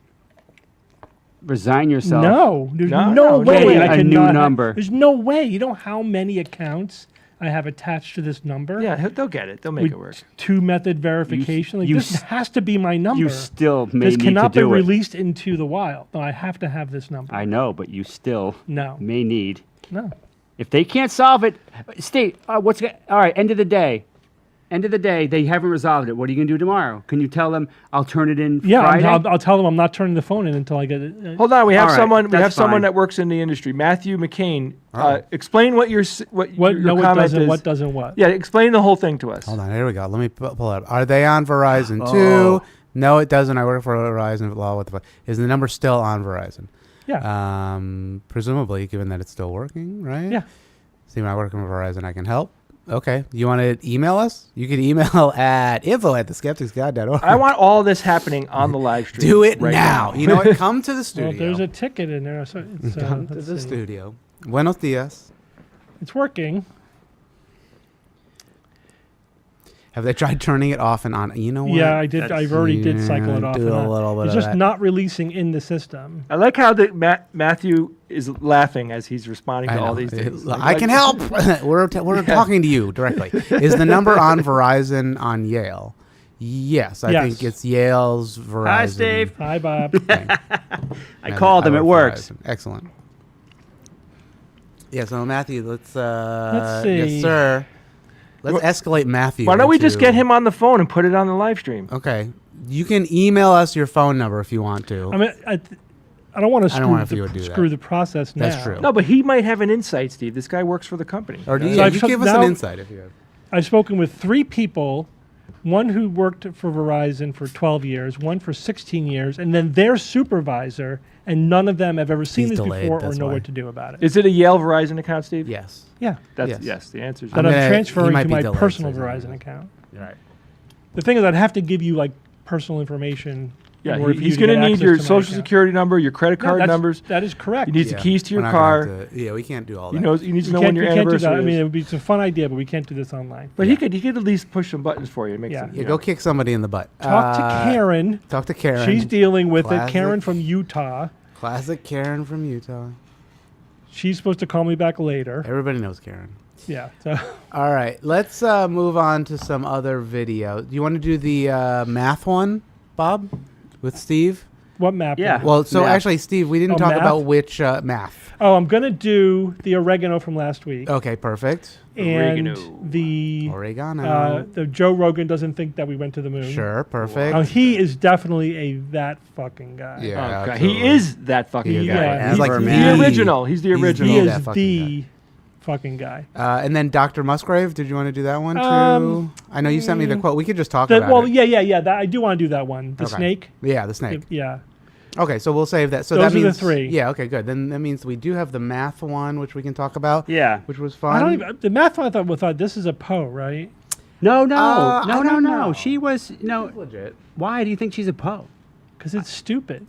resign yourself. No, there's No, no, no, way no way. I A can new not number. There's no way. You know how many accounts I have attached to this number? Yeah, they'll get it. They'll make With it work. two-method verification. Like, you this s- has to be my number. You still may This need cannot to be do it. released into the wild. No, I have to have this number. I know, but you still No. may need. No. If they can't solve it, Steve, all right, end of the day. End of the day, they haven't resolved it. What are you going to do tomorrow? Can you tell them I'll turn it in Yeah, Friday? I'll tell them I'm not turning the phone in until I get it. Hold on, we have All right, someone. We that's have someone fine. that works in the industry. Matthew McCain. Oh. Explain what your What? your No, it comment doesn't. is. What doesn't what? Yeah, explain the whole thing to us. Hold on, here we go. Let me pull it up. Are they on Verizon Oh. too? No, it doesn't. I work for Verizon. Law. What the fuck? Is the number still on Verizon? Yeah. Presumably, given that it's still working, right? Yeah. See, when I work for Verizon, I can help. Okay. You want to email us? You can email at info@theskepticsguide.org. I want all this happening on the live stream. Do it right now. You know what? Come to the studio. Well, there's a ticket in there. So it's, Come to let's the see. studio. Buenos dias. It's working. Have they tried turning it off and on? You know what? Yeah, I did. I already did cycle it off. Do and a on. little bit It's of just that. not releasing in the system. I like how Matthew is laughing as he's responding to all these things. I can help. We're talking to you directly. Is the number on Verizon on Yale? Yes, I think it's Yale's Verizon. Hi, Steve. Hi, Bob. I called him. It works. Verizon. Excellent. Yeah, so Matthew, let's see. Yes, sir. Let's escalate Matthew. Why don't we just into- get him on the phone and put it on the live stream? Okay. You can email us your phone number if you want to. I mean, I don't want to I don't want if you would do screw that. the process now. That's true. No, but he might have an insight, Steve. This guy works for the company. Or do you, So I've you took- give us now- an insight if you have. I've spoken with 3 people, one who worked for Verizon for 12 years, one for 16 years, and then their supervisor, and none of them have ever seen He's this delayed, before or that's know why. what to do about it. Is it a Yale Verizon account, Steve? Yes. Yeah. That's Yes. The answer is But I'm I'm gonna- transferring he might to be my delayed, personal so he's Verizon not- account. right. The thing is, I'd have to give you like personal information. Yeah, in order for you he's to going get to need access your to my social account. security number, your credit No, card that's- numbers. That is correct. He needs the keys to your We're not car. gonna have to- yeah, we can't do all He that. knows. He needs to know We when can't, your we can't do anniversary that. I mean, is. it would be it's a fun idea, but we can't do this online. But he could at least push some buttons for you. Make Yeah. some, Yeah, go kick somebody in the butt. Talk to Karen. Talk to Karen. She's dealing with Classic. it. Karen from Utah. Classic Karen from Utah. She's supposed to call me back later. Everybody knows Karen. Yeah. So All right, let's move on to some other video. Do you want to do the math one, Bob, with Steve? what map? Yeah. Well, so Math. actually, Steve, we didn't Oh, talk math? about which math. Oh, I'm gonna do the oregano from last week. Okay, perfect. And Oregano. Oregano. the Joe Rogan doesn't think that we went to the moon. Sure, perfect. He is definitely that fucking guy. Yeah, Oh, God. He is that fucking He- guy. yeah, He's like the the- original. He's the he's the- original. He that is fucking the fucking guy. And then Dr. Musgrave, did you want to do that one too? I know you sent me the quote. We could just talk about Well, it. yeah. That, I do want to do that one. The Okay. snake. Yeah, the snake. Yeah. Okay, so we'll save that. So Those that are the means 3. Yeah, okay, good. Then that means we do have the math one, which we can talk about. Yeah. which was fun. I don't even. The math one I thought this is a Poe, right? No, no, I no, no, don't no. know. She was no. Legit. Why do you think she's a Poe? Because it's stupid.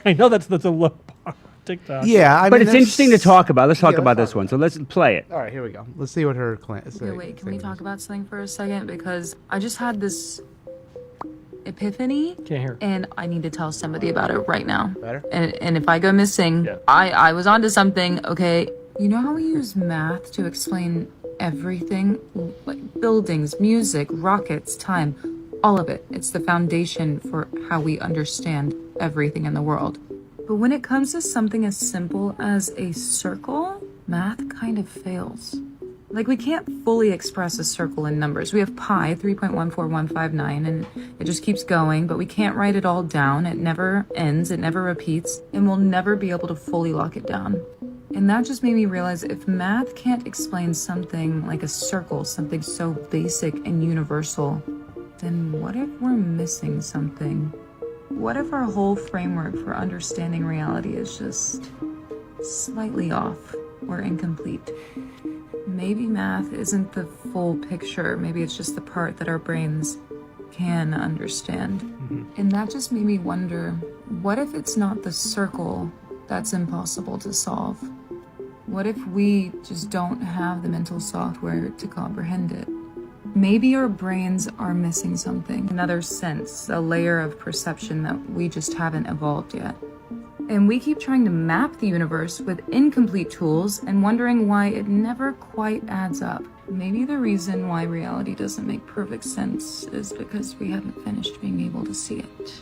I know that's a low bar on TikTok. Yeah, I But mean, it's interesting to talk about. Let's talk Yeah, about let's this talk one. So let's play it. All right, here we go. Let's see what her claim. Okay, wait, can we talk about something for a second? Because I just had this epiphany. Can't hear. And I need to tell somebody about it right now. Better? And if I go missing, Yeah. I was onto something. Okay, you know how we use math to explain everything? Like buildings, music, rockets, time, all of it. It's the foundation for how we understand everything in the world. But when it comes to something as simple as a circle, math kind of fails. Like, we can't fully express a circle in numbers. We have pi, 3.14159, and it just keeps going, but we can't write it all down. It never ends, it never repeats, and we'll never be able to fully lock it down. And that just made me realize if math can't explain something like a circle, something so basic and universal, then what if we're missing something? What if our whole framework for understanding reality is just slightly off or incomplete? Maybe math isn't the full picture. Maybe it's just the part that our brains can understand. And that just made me wonder, what if it's not the circle that's impossible to solve? What if we just don't have the mental software to comprehend it? Maybe our brains are missing something, another sense, a layer of perception that we just haven't evolved yet. And we keep trying to map the universe with incomplete tools and wondering why it never quite adds up. Maybe the reason why reality doesn't make perfect sense is because we haven't finished being able to see it.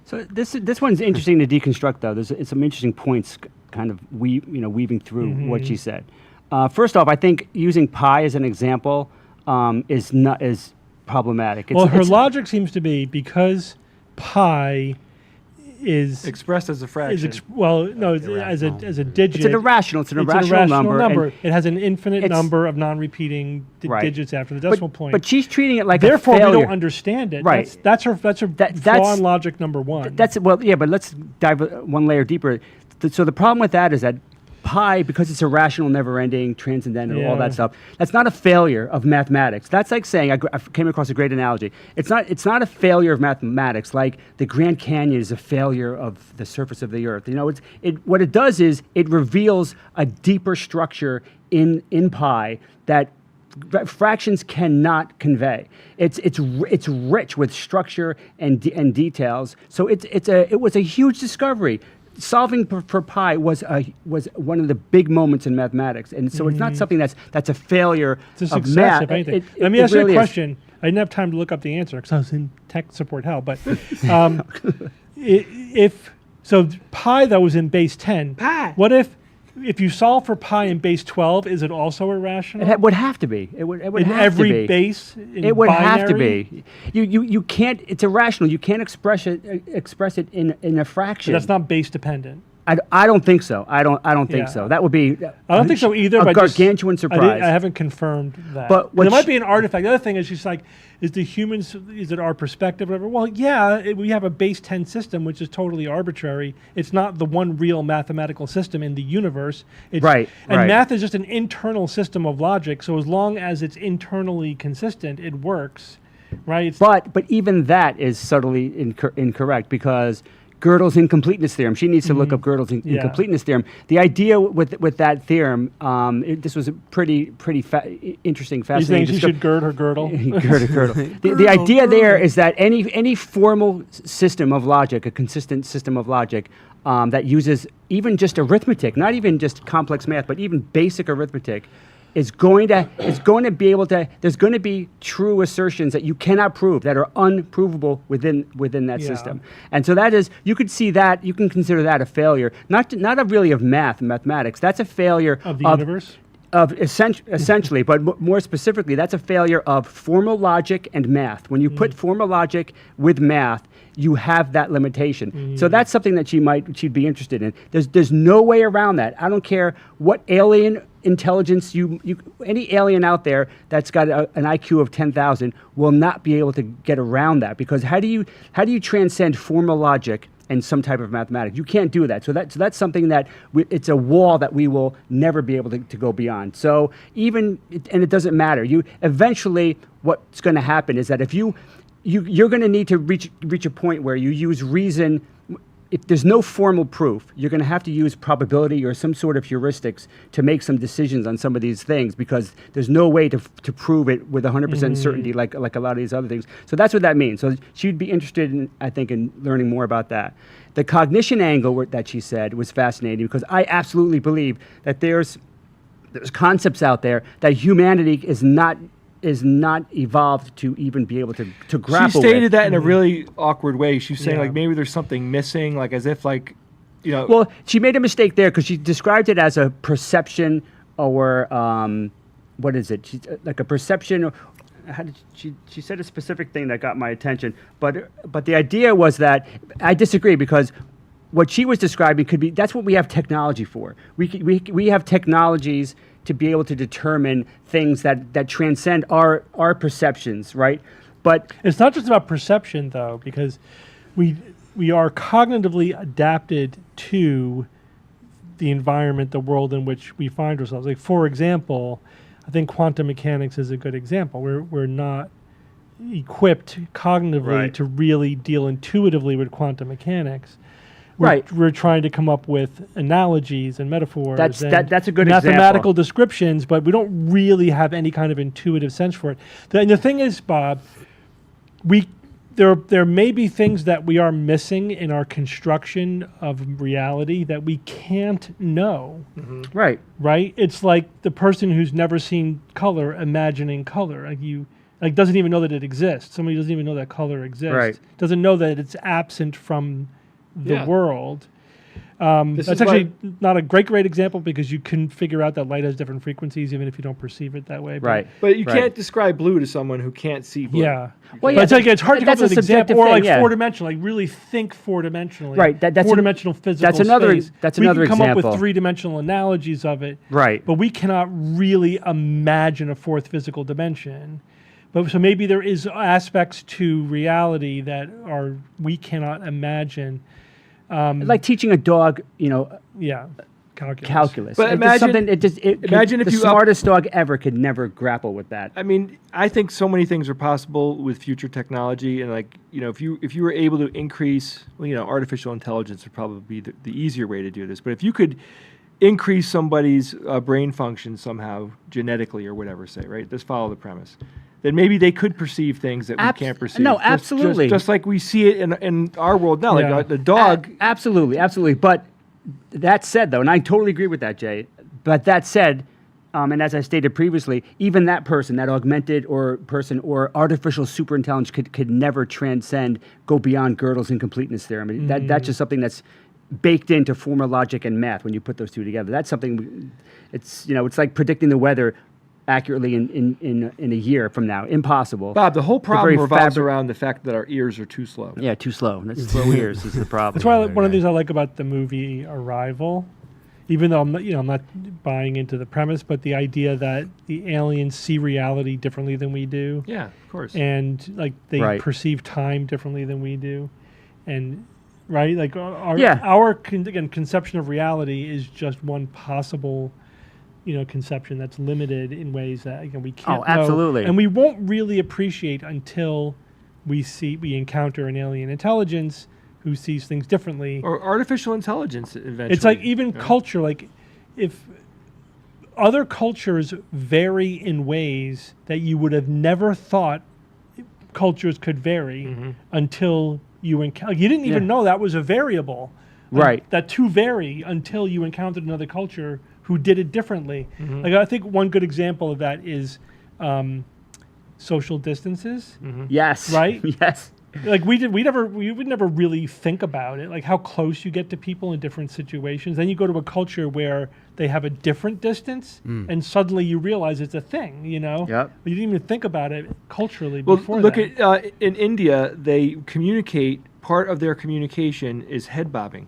So this one's interesting to deconstruct, though. There's some interesting points, kind of weaving through what she said. First off, I think using pi as an example is problematic. Her logic seems to be because pi is expressed as a fraction. as a digit. It's an irrational. It's an irrational number. It has an infinite number of non-repeating Right. digits after the decimal point. But she's treating it like therefore a failure. we don't understand it. Right. That's her flaw in logic number one. But let's dive one layer deeper. So the problem with that is that pi, because it's irrational, never-ending, transcendental, all that stuff, that's not a failure of mathematics. That's like saying, I came across a great analogy. It's not a failure of mathematics like the Grand Canyon is a failure of the surface of the Earth. You know, what it does is it reveals a deeper structure in pi that fractions cannot convey. It's rich with structure and details. So it was a huge discovery. Solving for pi was one of the big moments in mathematics, and so it's not something that's a failure It's a of success, math. if anything. Let me ask you a question. I didn't have time to look up the answer because I was in tech support hell. But if pi though was in base 10, what if you solve for pi in base 12, is it also irrational? It would have to be. It would in have every to be. base. In It would have to binary? be. You can't. It's irrational. You can't express it in a fraction. But that's not base dependent. I don't think so. I don't think so. That would be. I don't think so either. A but gargantuan surprise. I haven't confirmed that. But it might be an artifact. The other thing is just like, is it our perspective? Whatever. Well, yeah, we have a base 10 system, which is totally arbitrary. It's not the one real mathematical system in the universe. It's, right. And math is just an internal system of logic. So as long as it's internally consistent, it works. Right. But even that is subtly incorrect because Gödel's incompleteness theorem. She needs to look up Gödel's incompleteness theorem. The idea with that theorem, this was a pretty interesting, fascinating. You think she should gird her girdle? Gird her girdle. The idea there is that any formal system of logic, a consistent system of logic, that uses even just arithmetic, not even just complex math, but even basic arithmetic, is going to be able to. There's going to be true assertions that you cannot prove that are unprovable within that system, and so that is you could see that you can consider that a failure, not really of mathematics. That's a failure of the universe. Essentially, but more specifically, that's a failure of formal logic and math. When you put formal logic with math, you have that limitation. So that's something that she'd be interested in. There's no way around that. I don't care what alien intelligence any alien out there that's got an IQ of 10,000 will not be able to get around that, because how do you transcend formal logic and some type of mathematics? You can't do that. So that's something that it's a wall that we will never be able to go beyond. So and it doesn't matter. Eventually what's going to happen is that if you're going to need to reach a point where you use reason. If there's no formal proof, you're going to have to use probability or some sort of heuristics to make some decisions on some of these things, because there's no way to prove it with 100% certainty like a lot of these other things. So that's what that means. So she'd be interested in, I think, in learning more about that. The cognition angle that she said was fascinating, because I absolutely believe that there's concepts out there that humanity is not evolved to even be able to grapple with. She stated that in a really awkward way. She was saying like maybe there's something missing, like as if like, you know. Well, she made a mistake there because she described it as a perception or what is it? Like a perception. Or, she said a specific thing that got my attention, but the idea was that I disagree, because what she was describing could be, that's what we have technology for. We have technologies to be able to determine things that transcend our perceptions, right? But it's not just about perception, though, because we are cognitively adapted to the environment, the world in which we find ourselves. Like, for example, I think quantum mechanics is a good example. We're not equipped cognitively to really deal intuitively with quantum mechanics. We're trying to come up with analogies and metaphors. That's a good mathematical example. Descriptions, but we don't really have any kind of intuitive sense for it. And the thing is, Bob, there may be things that we are missing in our construction of reality that we can't know. Right. It's like the person who's never seen color imagining color. Like doesn't even know that it exists. Somebody doesn't even know that color exists. Right. Doesn't know that it's absent from the world. That's is actually not a great example, because you can figure out that light has different frequencies even if you don't perceive it that way. But you can't describe blue to someone who can't see blue. Yeah. Well, but it's hard to come up with an example, or like thing, four-dimensional, like really think four-dimensionally. Right. That's four-dimensional physical That's another. space. That's another example. We can come up with three-dimensional analogies of it. Right. But we cannot really imagine a fourth physical dimension. But so maybe there is aspects to reality that we cannot imagine. Like teaching a dog, calculus. But It's imagine- something. imagine if the you smartest dog ever could never grapple with that. I mean, I think so many things are possible with future technology, and like if you were able to increase, artificial intelligence would probably be the easier way to do this. But if you could increase somebody's brain function somehow genetically or whatever, say, right? Just follow the premise. Then maybe they could perceive things that we can't perceive. No, absolutely. Just like we see it in our world now. Yeah. Like the dog. Absolutely. But that said, though, and I totally agree with that, Jay. But that said, and as I stated previously, even that person, that augmented or artificial superintelligence could never transcend, go beyond Gödel's incompleteness theorem. I mean, that's just something that's baked into formal logic and math when you put those two together. That's something. It's like predicting the weather accurately in a year from now. Impossible. Bob, the whole problem revolves around the fact that our ears are too slow. Yeah, too slow. That's slow ears is the problem. That's why one of the things I like about the movie Arrival, even though I'm not buying into the premise, but the idea that the aliens see reality differently than we do. Yeah, of course. And like they perceive time differently than we do, and like our conception of reality is just one possible conception that's limited in ways that we can't know. Absolutely. And we won't really appreciate until we encounter an alien intelligence who sees things differently. Or artificial intelligence eventually. It's like even culture, like if other cultures vary in ways that you would have never thought cultures could vary until you encounter. You didn't even know that was a variable. Right. That two vary until you encountered another culture who did it differently. Like I think one good example of that is social distances. Yes. Right? Yes. Like we would never really think about it, like how close you get to people in different situations. Then you go to a culture where they have a different distance, and suddenly you realize it's a thing, Yep. But you didn't even think about it culturally before look that. at in India, they communicate. Part of their communication is head bobbing.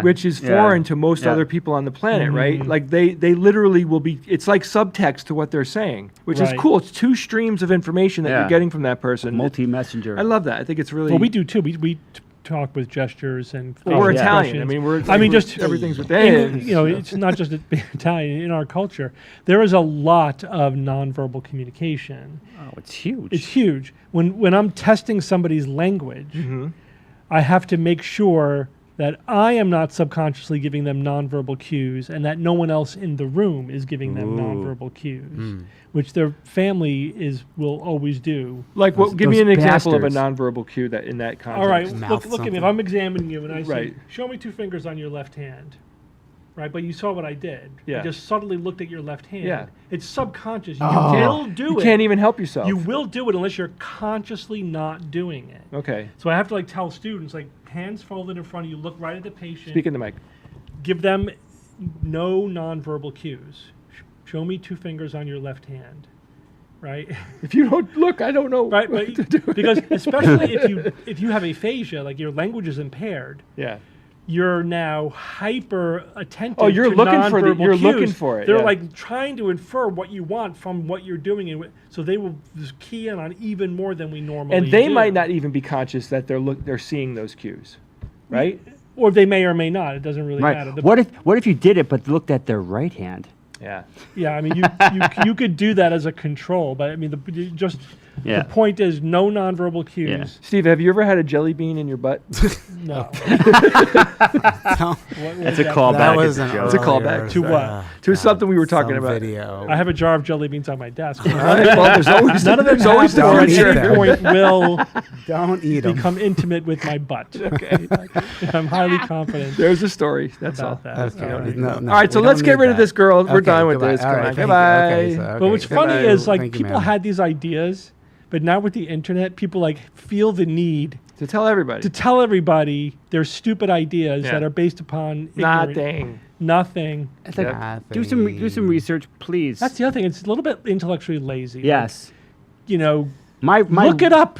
Which is foreign to most other people on the planet, right? Like they literally will be. It's like subtext to what they're saying, which is cool. It's two streams of information that you're getting from that person. Multi-messenger. I love that. I think it's really. Well, we do too. We talk with gestures and. We're Italian. I mean, just everything's with hands. It's not just being Italian. In our culture, there is a lot of nonverbal communication. Oh, it's huge. It's huge. When I'm testing somebody's language, I have to make sure that I am not subconsciously giving them nonverbal cues, and that no one else in the room is giving them nonverbal cues, which their family will always do. Like, give me an example of a nonverbal cue that in that context. All right, look at me. If I'm examining you and I say, "Show me two fingers on your left hand," right? But you saw what I did. I just subtly looked at your left hand. Yeah. It's subconscious. You will do it. You can't even help yourself. You will do it unless you're consciously not doing it. Okay. So I have to tell students, hands folded in front of you, look right at the patient. Speak in the mic. Give them no nonverbal cues. Show me two fingers on your left hand, right? If you don't look, I don't know right, what to do. Because especially if you have aphasia, like your language is impaired. Yeah. You're now hyper attentive. Oh, you're to looking for nonverbal you're cues. looking for it. They're trying to infer what you want from what you're doing, and so they will just key in on even more than we normally do. And they might not even be conscious that they're seeing those cues, right? Or they may or may not. It doesn't really matter. What if you did it but looked at their right hand? Yeah. Yeah, I mean, you could do that as a control, but I mean, the point is no nonverbal cues. Yeah. Steve, have you ever had a jelly bean in your butt? No. That's a callback. It's a callback. To what? To something we were talking about. Video. I have a jar of jelly beans on my desk. Well, there's always none of them always the don't eat future them. point will Don't eat them. become intimate with my butt. Okay. I'm highly confident. There's a story. That's all. about that. Okay. All right. No, All right, so let's get rid of this girl. We're done with this. All Come right, on. thank you. Goodbye. Okay, so, But what's funny goodbye. is Thank you, people ma'am. had these ideas, but now with the internet, people feel the need To tell everybody. to tell everybody their stupid ideas Yeah. that are based upon ignorance. Nothing. It's like, do some research, please. That's the other thing. It's a little bit intellectually lazy. Yes. Like, look it up.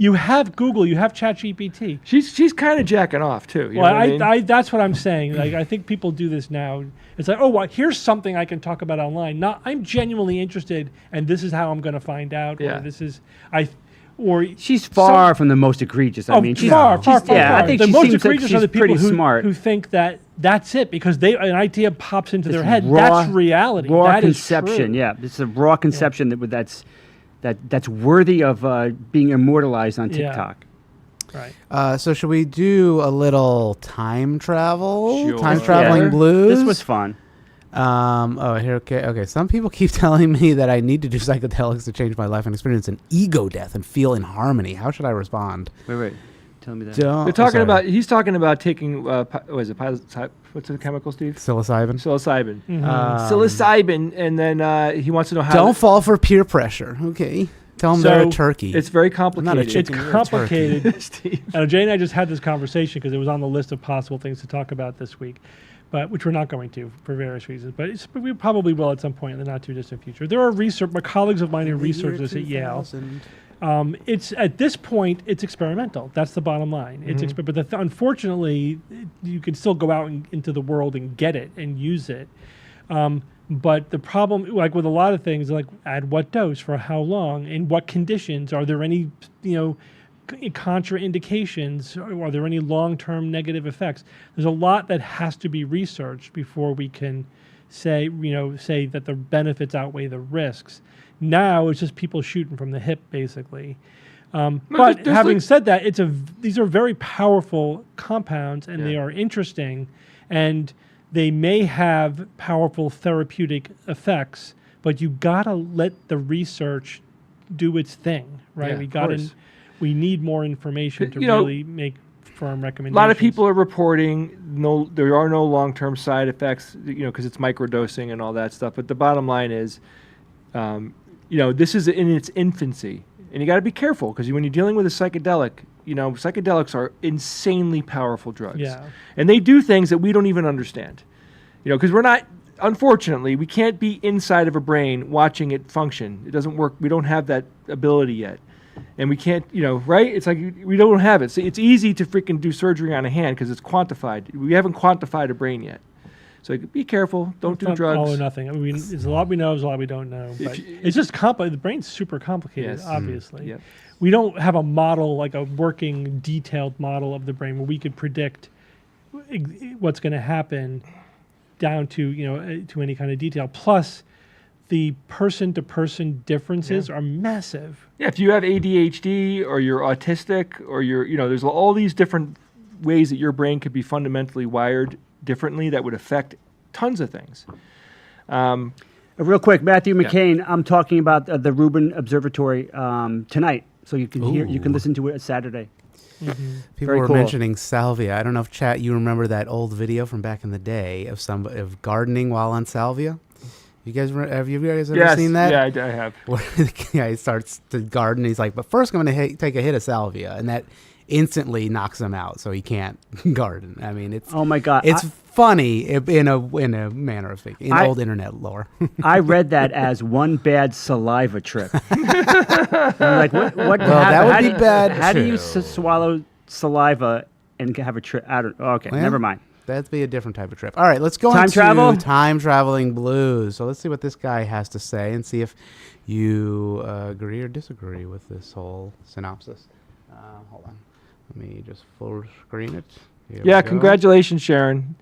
You have Google. You have ChatGPT. She's kind of jacking off too. You know Well, what I mean? that's what I'm saying. Like, I think people do this now. It's like, oh, well, here's something I can talk about online. Not, I'm genuinely interested, and this is how I'm going to find out. Yeah. Or this is she's far from the most egregious. I mean, she's far. yeah, I think the she most seems like egregious she's are the people pretty smart. who think that that's it, because an idea pops into their head. Raw, That's reality. Raw That is conception. true. Yeah, it's a raw conception that's worthy of being immortalized on TikTok. Right. So should we do a little time travel? Sure. Time traveling blues. This was fun. Okay. Some people keep telling me that I need to do psychedelics to change my life and experience an ego death and feel in harmony. How should I respond? Wait. Tell me that. They're talking about. He's talking about taking. What's the chemical, Steve? Psilocybin. Psilocybin. Psilocybin, and then he wants to know how. Don't fall for peer pressure. Okay. Tell them they're a turkey. It's very complicated. It's complicated. Jay and I just had this conversation because it was on the list of possible things to talk about this week, but which we're not going to for various reasons. But we probably will at some point in the not too distant future. There are my colleagues of mine who research this at Yale. It's at this point it's experimental. That's the bottom line. It's but unfortunately you can still go out into the world and get it and use it. But the problem, like with a lot of things, like at what dose, for how long, in what conditions, are there any, contraindications, or are there any long-term negative effects? There's a lot that has to be researched before we can say that the benefits outweigh the risks. Now it's just people shooting from the hip, basically. But having said that, these are very powerful compounds, and they are interesting, and they may have powerful therapeutic effects, but you gotta let the research do its thing, right? We need more information to really make firm recommendations. A lot of people are reporting there are no long-term side effects, because it's microdosing and all that stuff. But the bottom line is, this is in its infancy, and you got to be careful because when you're dealing with a psychedelic, psychedelics are insanely powerful drugs. Yeah. And they do things that we don't even understand. Because we're not, unfortunately, we can't be inside of a brain watching it function. It doesn't work. We don't have that ability yet. And we can't, right? It's like we don't have it. So it's easy to freaking do surgery on a hand because it's quantified. We haven't quantified a brain yet. So be careful. Don't do drugs. All or nothing. I mean, it's a lot we know, there's a lot we don't know. But it's just complicated. The brain's super complicated, obviously. Yep. We don't have a model, like a working, detailed model of the brain where we could predict what's going to happen down to, to any kind of detail. Plus, the person-to-person differences are massive. Yeah, if you have ADHD or you're autistic or there's all these different ways that your brain could be fundamentally wired differently that would affect tons of things. Real quick, Matthew McCain, I'm talking about the Rubin Observatory tonight, so you can you can listen to it Saturday. People were mentioning salvia. I don't know if chat you remember that old video from back in the day of gardening while on salvia. Have you guys ever seen that? Yeah, I have. Where the guy starts to garden, he's like, but first I'm going to take a hit of salvia, and that instantly knocks him out, so he can't garden. I mean, it's my god, it's funny in a manner of speaking, old internet lore. I read that as one bad saliva trip. I'm like, what? Well, that would be bad. How do you swallow saliva and have a trip? Okay, never mind. That'd be a different type of trip. All right, let's go time into travel? Time traveling blues. So let's see what this guy has to say and see if you agree or disagree with this whole synopsis. Hold on. Let me just full screen it. Here congratulations, Sharon,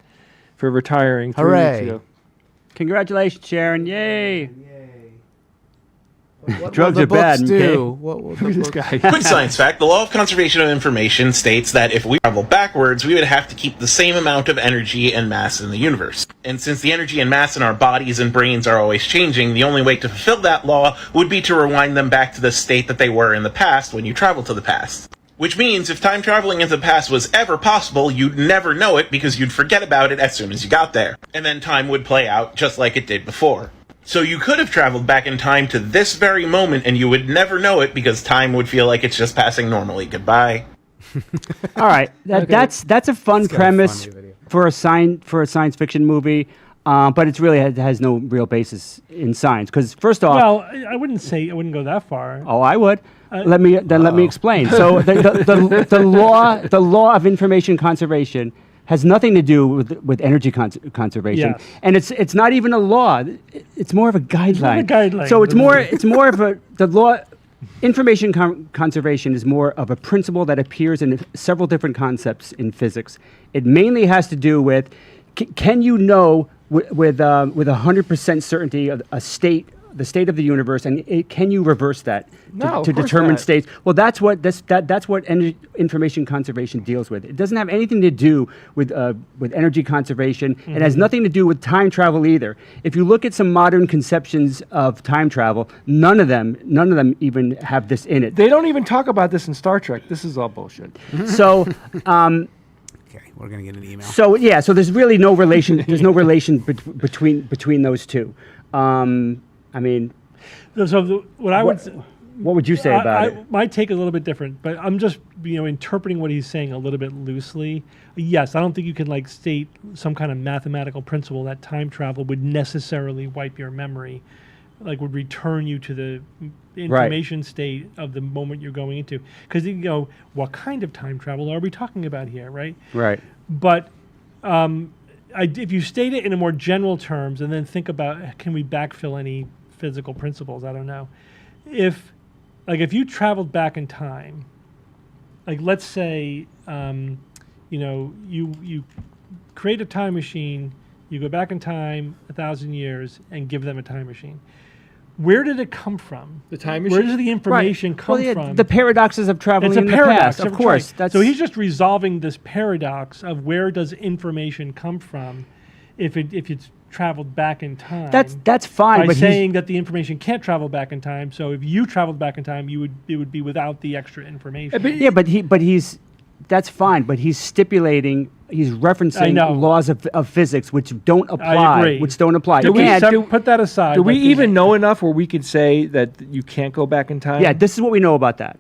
for retiring 3 weeks ago. Congratulations, Sharon. Yay. What Drugs are bad. What this guy? Quick science fact: the law of conservation of information states that if we travel backwards, we would have to keep the same amount of energy and mass in the universe. And since the energy and mass in our bodies and brains are always changing, the only way to fulfill that law would be to rewind them back to the state that they were in the past when you travel to the past. Which means if time traveling into the past was ever possible, you'd never know it because you'd forget about it as soon as you got there. And then time would play out just like it did before. So you could have traveled back in time to this very moment and you would never know it because time would feel like it's just passing normally. Goodbye. All right. That's a fun premise for a science fiction movie. But it's really has no real basis in science because first off, well, I wouldn't go that far. Oh, I would. Let me explain. So the law of information conservation has nothing to do with energy conservation, and it's not even a law. It's more of a guideline. So it's more of the law. Information conservation is more of a principle that appears in several different concepts in physics. It mainly has to do with can you know with 100% certainty of the state of the universe, and can you reverse that No, to of course determine not. states? Well, that's what information conservation deals with. It doesn't have anything to do with energy conservation. It has nothing to do with time travel either. If you look at some modern conceptions of time travel, none of them even have this in it. They don't even talk about this in Star Trek. This is all bullshit. So. Okay, we're gonna get an email. So yeah, so there's really no relation. There's no relation between those two. I mean, what would you say about it? My take is a little bit different, but I'm just interpreting what he's saying a little bit loosely. Yes, I don't think you can state some kind of mathematical principle that time travel would necessarily wipe your memory, would return you to the information state of the moment you're going into. Because you can go, what kind of time travel are we talking about here, right? Right. But if you state it in a more general terms and then think about, can we backfill any physical principles? I don't know. If you traveled back in time, let's say, you create a time machine, you go back in time 1,000 years and give them a time machine. Where did it come from? The time machine? Where does the information come from? The paradoxes of traveling it's a in paradox, the past, of course. Right. So he's just resolving this paradox of where does information come from if it's traveled back in time. That's fine. By saying that the information can't travel back in time. So if you traveled back in time, it would be without the extra information. That's fine. But he's stipulating. He's referencing laws of physics which don't apply. I agree. Which don't apply. Put that aside. Do we even know enough where we could say that you can't go back in time? Yeah, this is what we know about that.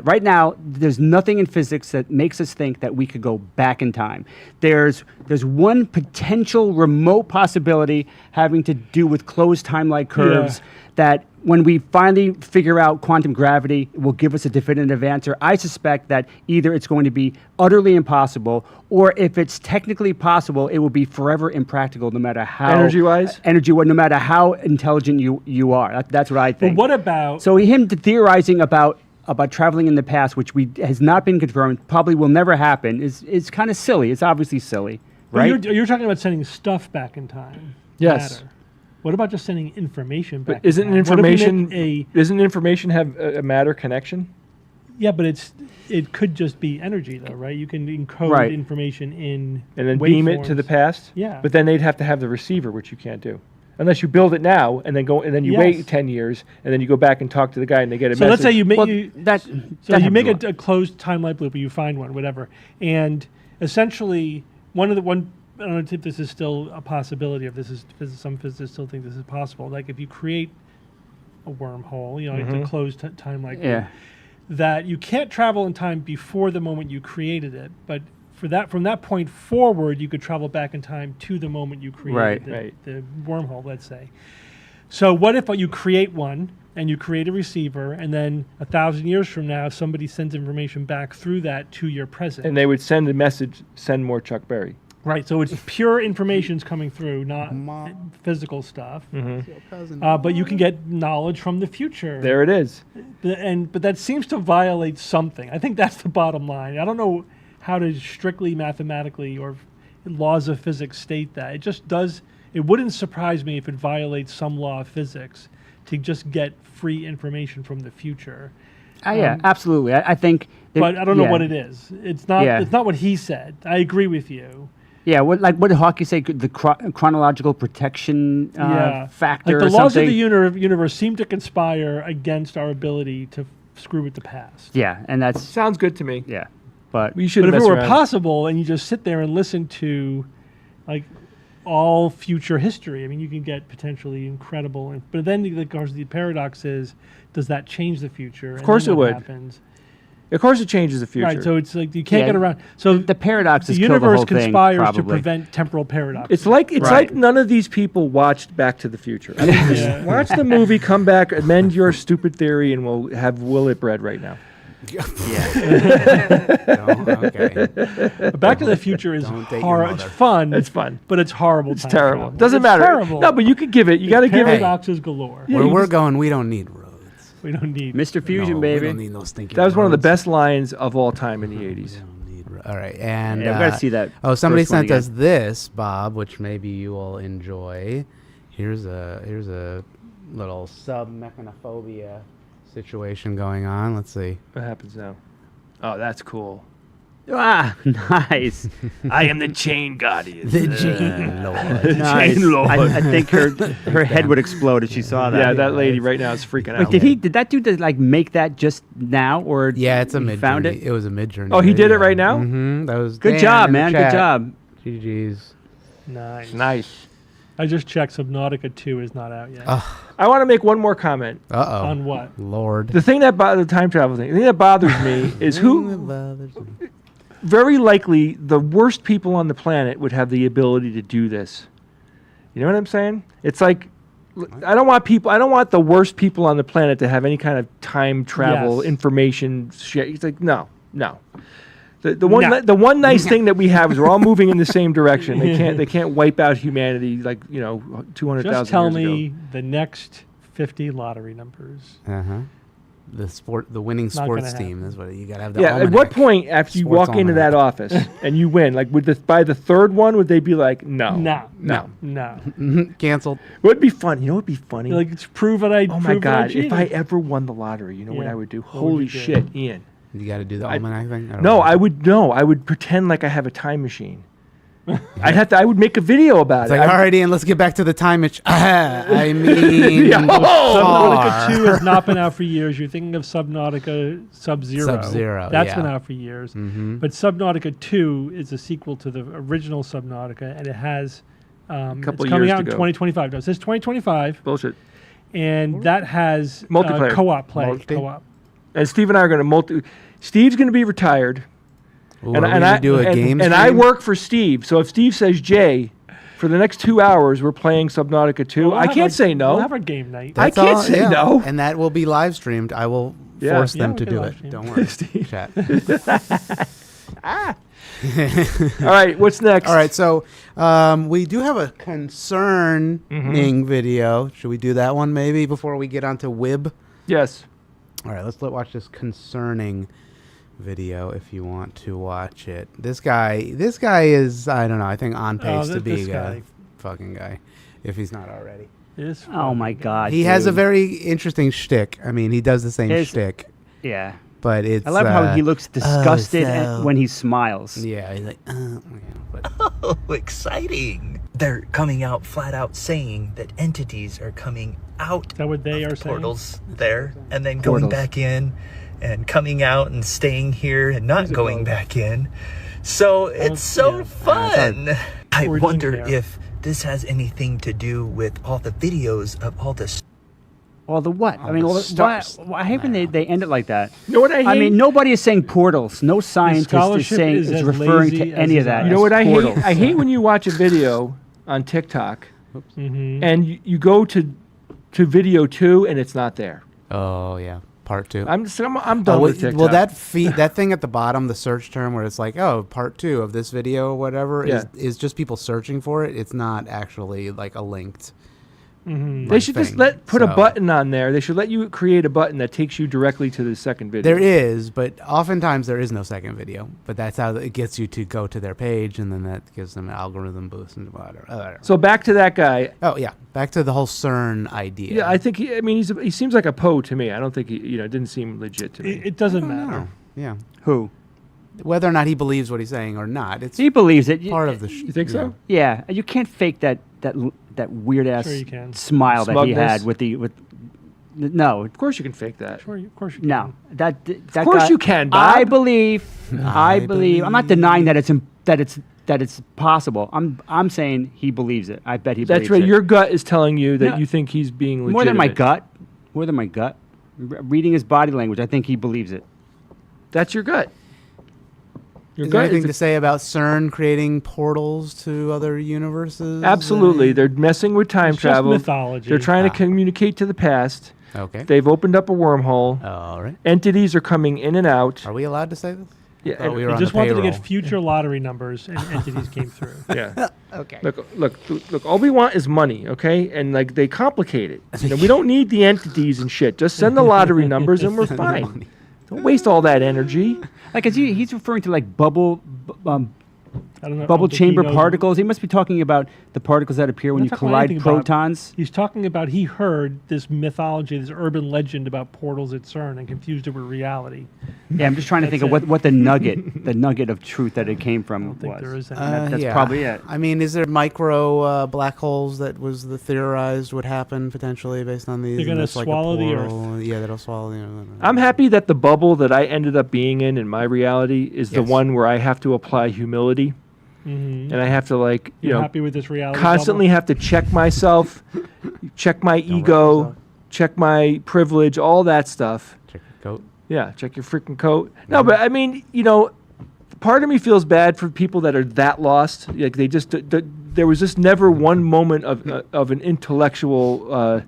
Right now, there's nothing in physics that makes us think that we could go back in time. There's one potential remote possibility having to do with closed time-like curves that when we finally figure out quantum gravity, it will give us a definitive answer. I suspect that either it's going to be utterly impossible, or if it's technically possible, it will be forever impractical, no matter how energy-wise, no matter how intelligent you are. That's what I think. But what about? So him theorizing about traveling in the past, which has not been confirmed, probably will never happen, is kind of silly. It's obviously silly, right? You're talking about sending stuff back in time. Yes. Matter. What about just sending information back? But isn't information have a matter connection? Yeah, but it could just be energy, though, right? You can encode information in and then beam it to the past. Yeah, but then they'd have to have the receiver, which you can't do unless you build it now and then you wait 10 years and then you go back and talk to the guy and they get a message. So let's say you make you make a closed time-like loop, or you find one, whatever, and essentially I don't know if this is still a possibility. Some physicists still think this is possible. Like if you create a wormhole, it's a closed time-like loop, that you can't travel in time before the moment you created it, but from that point forward, you could travel back in time to the moment you created the wormhole, let's say. So what if you create one and you create a receiver, and then 1,000 years from now, somebody sends information back through that to your present? And they would send a message, send more Chuck Berry. Right, so it's pure information's coming through, not physical stuff. Mm-hmm. But you can get knowledge from the future. There it is. But that seems to violate something. I think that's the bottom line. I don't know how to strictly mathematically or laws of physics state that. It just does. It wouldn't surprise me if it violates some law of physics to just get free information from the future. Yeah, absolutely. I think. But I don't know what it is. It's not. It's not what he said. I agree with you. Yeah, what did Hawking say? The chronological protection factor, like the or laws something? of the universe seem to conspire against our ability to screw with the past. Yeah, and that sounds good to me. Yeah, but we should. But if it were possible, and you just sit there and listen to, all future history, I mean, you can get potentially incredible. But then, of course, the paradox is, does that change the future? Of course, it would. Happens? Of course, it changes the future. Right, so it's like you can't get around. So the paradox is the universe the conspires to prevent temporal paradoxes. It's like none of these people watched Back to the Future. I mean, just watch the movie, come back, amend your stupid theory, and we'll have Will It Bread right now. Okay. Back to the Future is horrible. It's fun. It's fun, but it's horrible. It's terrible. Doesn't matter. Terrible. No, but you could give it. You got to give it. Paradoxes galore. Where we're going, we don't need roads. We don't need Mr. Fusion, baby. We don't need no stinking That was one of the roads. best lines of all time in the 80s. All right, and Yeah, we gotta see that Oh, somebody first one sent us again. this, Bob, which maybe you will enjoy. Here's a little submechanophobia situation going on. Let's see. What happens now? Oh, that's cool. Ah, nice. I am the chain guardian. The chain lord. Nice. Chain lord. I think her head would explode if she saw that. Yeah, that lady right now is freaking out. Wait, did that dude like make that just now, or Yeah, it's a he mid. found it? It was a mid journey. Oh, he did it right now? Mm-hmm. That was Good Dan job, in the man. Good chat. job. GG's. Nice. Nice. I just checked. Subnautica 2 is not out yet. I want to make one more comment. Uh-oh. On what? Lord. The thing that the time travel thing. The thing that bothers me is who. Very likely, the worst people on the planet would have the ability to do this. You know what I'm saying? It's like, I don't want the worst people on the planet to have any kind of time travel information shit. It's like, no. The one nice thing that we have is we're all moving in the same direction. They can't wipe out humanity like 200,000 years ago. Just tell me the next 50 lottery numbers. Uh-huh. The winning Not sports gonna team is what you got to have. The Yeah. At what point after you walk into that office and you win, like by the third one, would they be like, no, canceled? Would be fun. You know, what'd be funny? Like, it's prove it. Oh my God! If I ever won the lottery, you know what I would do? Holy shit, Ian! You got to do the almanac thing. I would pretend like I have a time machine. I would make a video about It's it. like, all right, Ian, let's get back to the time machine. I mean, Subnautica 2 has not been out for years. You're thinking of Subnautica Sub-Zero. Sub-Zero, That's yeah. been out for years. Mhm. But Subnautica 2 is a sequel to the original Subnautica, and it has couple it's coming years out to in go. 2025. No, it says 2025. Bullshit. And that has Multiplayer. Co-op play. Multi. Co-op. And Steve and I are going to Steve's going to be retired. Ooh, are we gonna do a game and I stream? work for Steve. So if Steve says Jay, for the next 2 hours we're playing Subnautica 2, We'll I have can't say no. We'll have a game night. I That's can't all- say yeah. no. And that will be live streamed. I will force them we to can do live it. stream. Don't worry. Steve. Chat. All right, what's next? All right, so we do have a concerning video. Should we do that one maybe before we get onto Wib? Yes. All right, let's watch this concerning video if you want to watch it. This guy is, I don't know, I think on pace to be this a guy. fucking guy, if he's not already. Oh my God. He has a dude. very interesting shtick. I mean, he does the same shtick. Yeah. But it's... I love how he looks disgusted when he smiles. Yeah, he's like, Oh, exciting. They're coming out flat out saying that entities are coming out Is that what they of are the saying? portals there and then going Portals. back in and coming out and staying here and not going back in. So it's so fun. I Origin wonder care. if this has anything to do with all the videos of all the All the what? I All mean, the all the, stars. why hate when they end it like that? You know what I hate? I mean, nobody is saying portals. No scientist is scholarship saying is is as referring lazy to as any of his that. eyes. You know as what I portals. hate? I hate when you watch a video on TikTok and you go to video 2 and it's not there. oh, yeah, part 2. I'm done with TikTok. Well, that thing at the bottom, the search term where it's like, oh, part 2 of this video or whatever, is just people searching for it. It's not actually like a linked. They should just thing, put a so- button on there. They should let you create a button that takes you directly to the second video. There is, but oftentimes there is no second video. But that's how it gets you to go to their page, and then that gives them an algorithm boost and whatever. So back to that guy. Oh yeah, back to the whole CERN idea. Yeah, I think he seems like a Poe to me. I don't think he didn't seem legit to me. It doesn't matter. Yeah, Who? whether or not he believes what he's saying or not, it's He believes it. part of the. You think so? Yeah, you can't fake that weird ass Sure you can. smile that he Smugness. had with. No, Of course you can fake that. Of course you can. no, that Of course guy- you can, Bob. I believe. I'm not denying that it's possible. I'm saying he believes it. I bet he believes That's right. it. Your gut is telling you that No. you think he's being legitimate. More than my gut. More than my gut. Reading his body language, I think he believes it. That's your gut. Your Is there gut anything is to say about CERN creating portals to other universes? absolutely. They're messing with time It's just travel. mythology. They're trying to communicate to the past. Okay. They've opened up a wormhole. All right. Entities are coming in and out. Are we allowed to say this? Yeah, thought we were They on just the wanted to payroll. get future lottery numbers, and entities came through. Yeah. Okay. Look. All we want is money, okay? And like they complicate it. You know, we don't need the entities and shit. Just send the lottery numbers and we're fine. Don't waste all that energy. Like, he's referring to like bubble I don't know. bubble I don't think he chamber knows. particles. He must be talking about the particles that appear when you Not talking about collide anything about- protons. He's talking about he heard this mythology, this urban legend about portals at CERN and confused it with reality. Yeah, I'm just trying to think of That's what the nugget of truth that it came from was. think there is any. That's yeah. probably it. I mean, is there micro black holes that was the theorized would happen potentially based on these? They're gonna and that's like a swallow the portal? Yeah, that'll swallow the Earth. I'm happy that the bubble that I ended up being in my reality is the Yes. one where I have to apply humility. Mhm. And I have to you You're know, happy with this reality constantly bubble? have to check myself, check my ego, check my privilege, all that stuff. Check your coat. Yeah, check your freaking coat. No, but I mean, you know, part of me feels bad for people that are that lost. Like they just, there was just never one moment of an intellectual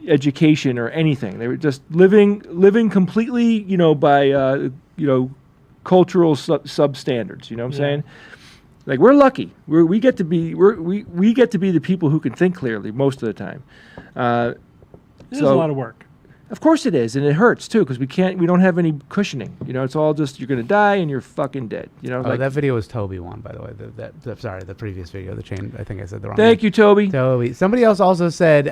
education or anything. They were just living completely, you know, by you know, cultural substandards. You know what I'm saying? Like we're lucky. We get to be we get to be the people who can think clearly most of the time. This is a lot of work. Of course it is, and it hurts too because we don't have any cushioning. You know, it's all just you're gonna die and you're fucking dead. You know. Oh, that video was Toby one, by the way. Sorry, the previous video, the chain. I think I said the wrong. Thank name. you, Toby. Toby. Somebody else also said,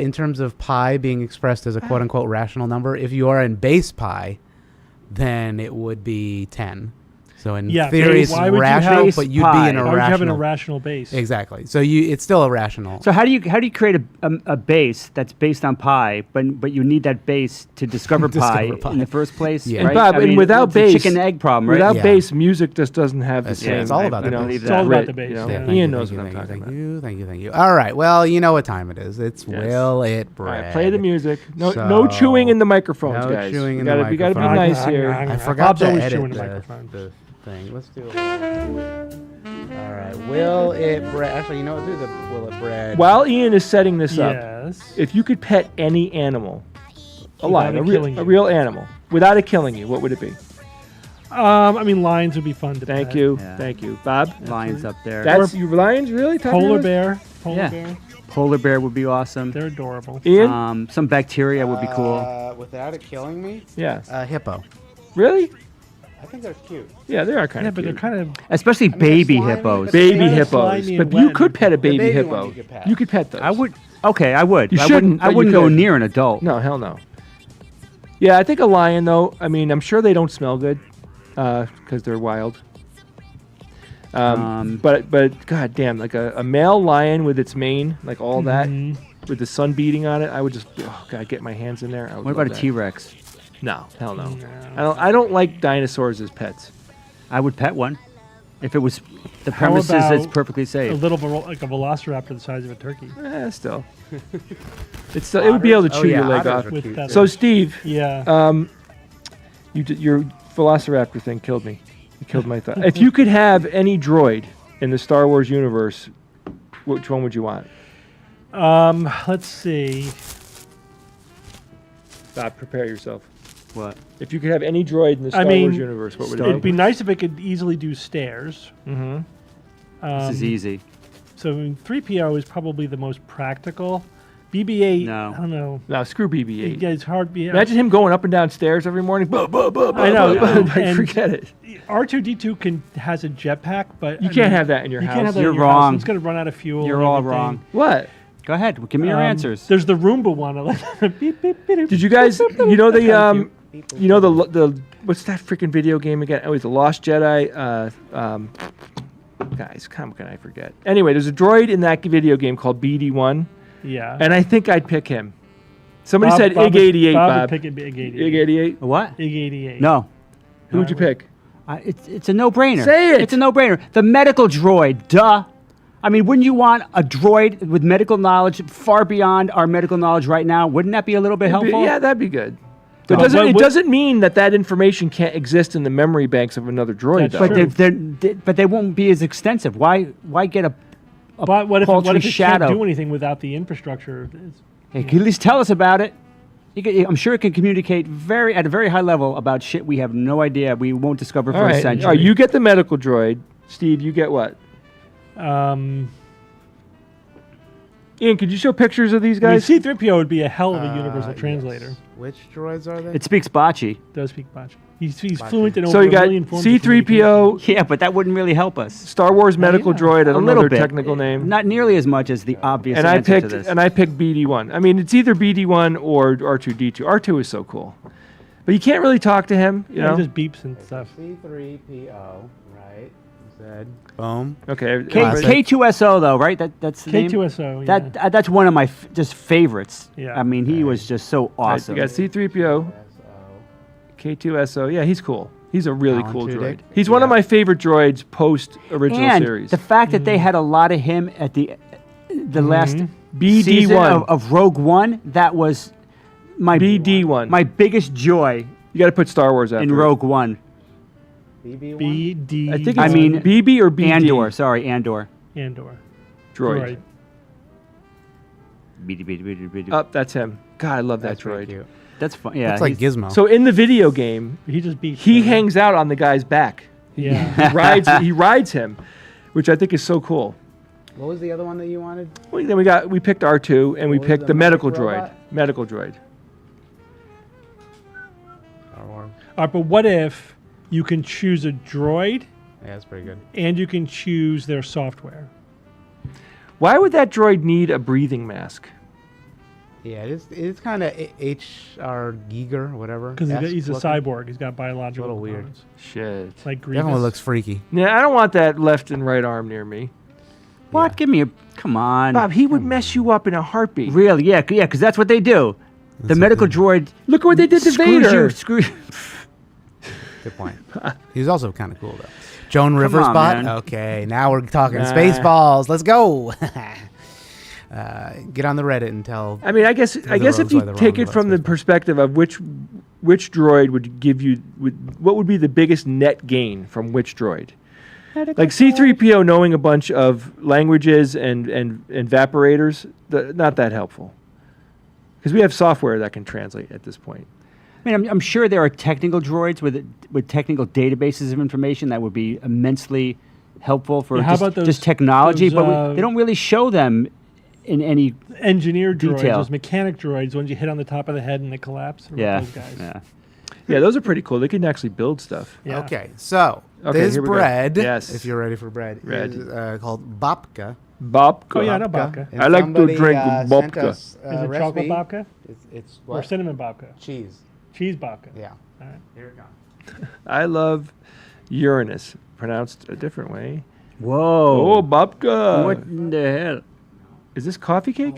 in terms of pi being expressed as a quote unquote rational number, if you are in base pi, then it would be 10. So in theory, it's why would you rational, have but you'd pi? be in a Why would you have an rational. irrational base? Exactly. So it's still irrational. So how do you create a base that's based on pi, but you need that base to discover, Discover pi pi. in the first place? Yeah. And Right? Bob, I and mean, without it's a base, chicken egg problem, right? Without Yeah. base, music just doesn't have the That's- same. yeah, it's all about you the know, base. It's all about grit, the base, you know. yeah. Thank Ian you, knows thank what I'm you, talking thank about. you, thank you, thank you. All right. Well, you know what time it is. It's Yes. Will It All Bread. right, play the music. No So- chewing in the microphones, No guys. chewing we in gotta, the we gotta be microphone. nice here. I forgot Bob's to always edit chewing the the microphone. thing. Let's do it. All right. Will It Bread. Actually, you know what? Do the Will It Bread. While Ian is setting this up, Yes. if you could pet any animal, alive, Without a it killing you. real animal, without it killing you, what would it be? I mean, lions would be fun to Thank pet. you, Yeah. thank you, Bob. Lions up there. That's your lions, really? Top of your Polar list? bear. Polar Yeah. bear. Polar bear would be awesome. They're adorable. Ian? Some bacteria would be cool. Without it killing me? Yeah. Hippo. Really? I think they're cute. Yeah, they are kind Yeah, of but they're cute. kind of. Especially they're baby slimy, hippos. but Baby They're hippos. slimy and But you wet could and- pet a The baby baby hippo. ones you could pet. You could pet those. I would. Okay, I would. You I shouldn't, wouldn't, I but you wouldn't go could. near an adult. No, hell no. Yeah, I think a lion, though, I mean, I'm sure they don't smell good because they're wild. But god damn, like a male lion with its mane, like all that, with the sun beating on it, I would just, oh god, get my hands in there. I would What love about a that. T-Rex? No, hell no. I don't like dinosaurs as pets. I would pet one. If it was the How premises, it's about perfectly A safe. little like a velociraptor the size of a turkey. Still. It's still, it would be able to Oh, chew yeah, your leg otters off. are With cute, that- too. So Steve, Yeah. your Velociraptor thing killed me. It killed my thought. If you could have any droid in the Star Wars universe, which one would you want? Let's see. Bob, prepare yourself. What? If you could have any droid in the Star Wars universe, what would It'd it be be? nice if it could easily do stairs. Mm-hmm. This is easy. So 3PO is probably the most practical. BB-8, No. I don't know. No, screw BB-8. Yeah, it's hard. Imagine him going up and down stairs every morning. Buh, buh, buh, buh, I know. buh, buh. Like, and forget it. R2D2 has a jetpack, but You can't have that in your you house. Can't have that You're in your house. wrong. It's going to run out of fuel. You're and all everything. wrong. What? Go ahead. Give me your answers. There's the Roomba one. Beep, beep, beep, beep. Did you guys, you know the what's that freaking video game again? Oh, it's the Lost Jedi. Guys, how can I forget? Anyway, there's a droid in that video game called BD-1. Yeah. And I think I'd pick him. Somebody said Bob IG-88, Bob. Bob. Would pick IG-88. IG-88? What? IG-88. No. Who would you pick? It's a no-brainer. Say it. It's a no-brainer. The medical droid, duh. I mean, wouldn't you want a droid with medical knowledge far beyond our medical knowledge right now? Wouldn't that be a little bit helpful? Yeah, that'd be good. But But it doesn't mean that information can't exist in the memory banks of another droid, That's though. true. But they won't be as extensive. Why get a But what if paltry it shadow? can't do anything without the infrastructure? Hey, can you at least tell us about it? I'm sure it can communicate at a very high level about shit we have no idea. We won't discover for All a right. century. All right, you get the medical droid. Steve, you get what? Ian, could you show pictures of these I mean, guys? C-3PO would be a hell of a universal translator. Which droids are they? It speaks Bocce. Does speak Bocce. He's fluent in So over you a got million forms of C-3PO, Yeah, but that wouldn't really help us. Star Wars medical droid. I don't know little their bit. technical name. Not nearly as much as the obvious And I answer to picked this. BD1. I mean, it's either BD1 or R2D2. R2 is so cool, but you can't really talk to him. You know. He just beeps and stuff. C3PO, right? Said. Boom. Okay. K2SO though, right? That's the name? K2SO, That's one of my just favorites. Yeah. I mean, he was just so awesome. You got C-3PO, K2SO. Yeah, he's cool. He's a really Alan cool Tudyk. droid. He's one of my favorite droids post original and series. the fact that they had a lot of him at the last BD1 season of Rogue One, that was my BD1. my biggest joy You got to put Star Wars after in it. Rogue One. BD. I think it's I mean, BB or BD. Andor. Sorry, Andor. Andor. Droid. BD. Oh, that's him. God, I love that That's pretty droid. cute. That's fun. Yeah, Looks like he's- Gizmo. So in the video game, He just beeps. he them. hangs out on the guy's back. Yeah. He rides him, which I think is so cool. What was the other one that you wanted? Well, then we picked R2 and we What was picked the the medical medic droid. robot? Medical droid. All right, but what if you can choose a droid Yeah, that's pretty good. and you can choose their software? Why would that droid need a breathing mask? Yeah, it's kind of H.R. Giger, whatever. Because he's a looking. cyborg. He's got biological Little weird. components. Shit. Like Grievous. Definitely looks freaky. Yeah, I don't want that left and right arm near me. What? Give me a. Come on. Bob, he would mess you up in a heartbeat. Really? Yeah, because that's what they do. The medical droid. Look at what they did to screws Vader. You, screw. Good point. He was also kind of cool, though. Joan Rivers on, bot? man. Okay, now we're talking Nah. Spaceballs. Let's go. Get on the Reddit and tell. I mean, I guess if you take it from the perspective of which droid would give you what would be the biggest net gain from which droid? Like C-3PO knowing a bunch of languages and evaporators, not that helpful. Because we have software that can translate at this point. I mean, I'm sure there are technical droids with technical databases of information that would be immensely helpful for Yeah, how about just technology, those, but they don't really show them in any engineer droids, detail. those mechanic droids, ones you hit on the top of the head and they collapse. What about Yeah, those guys? yeah. Yeah, those are pretty cool. They can actually build stuff. Yeah. Okay, so Okay, this here we go. bread, Yes. if you're ready for bread, Red. is called babka. Babka. Oh, yeah, I know babka. And I like to somebody, drink sent babka. us a Is it recipe. chocolate babka? It's Or what? cinnamon babka? Cheese. Cheese babka. Yeah. All right. Here it comes. I love Uranus, pronounced a different way. Whoa. Oh, babka. What in the hell? Is this coffee cake?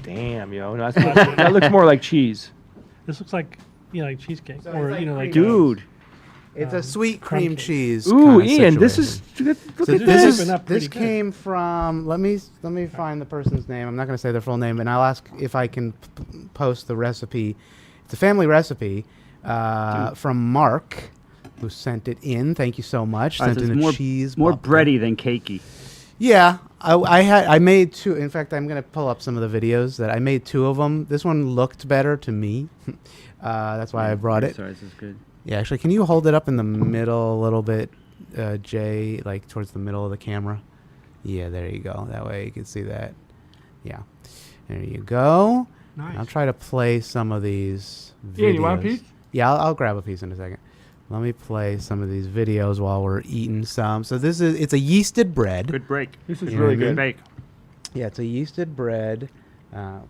Damn, yo. No, that looks more like cheese. This looks like like cheesecake, So or it's like like Dude. It's a sweet crumb cream cake. cheese. Ooh, kinda Ian, this situation. is look So at this this. is Not pretty this good. came from. Let me find the person's name. I'm not going to say their full name, and I'll ask if I can post the recipe. It's a family recipe from Mark, who sent it in. Thank you so much. Sent in a cheese. More babka. bready than cakey. Yeah, I made two. In fact, I'm going to pull up some of the videos that I made. Two of them. This one looked better to me. That's why I brought it. Sorry, this is good. Yeah, actually, can you hold it up in the middle a little bit, Jay, like towards the middle of the camera? Yeah, there you go. That way you can see that. Yeah. There you go. Nice. I'll try to play some of these videos. Ian, you want a piece? Yeah, I'll grab a piece in a second. Let me play some of these videos while we're eating some. So it's a yeasted bread. Good break. This is You know really what I mean? good. Bake. Yeah, it's a yeasted bread.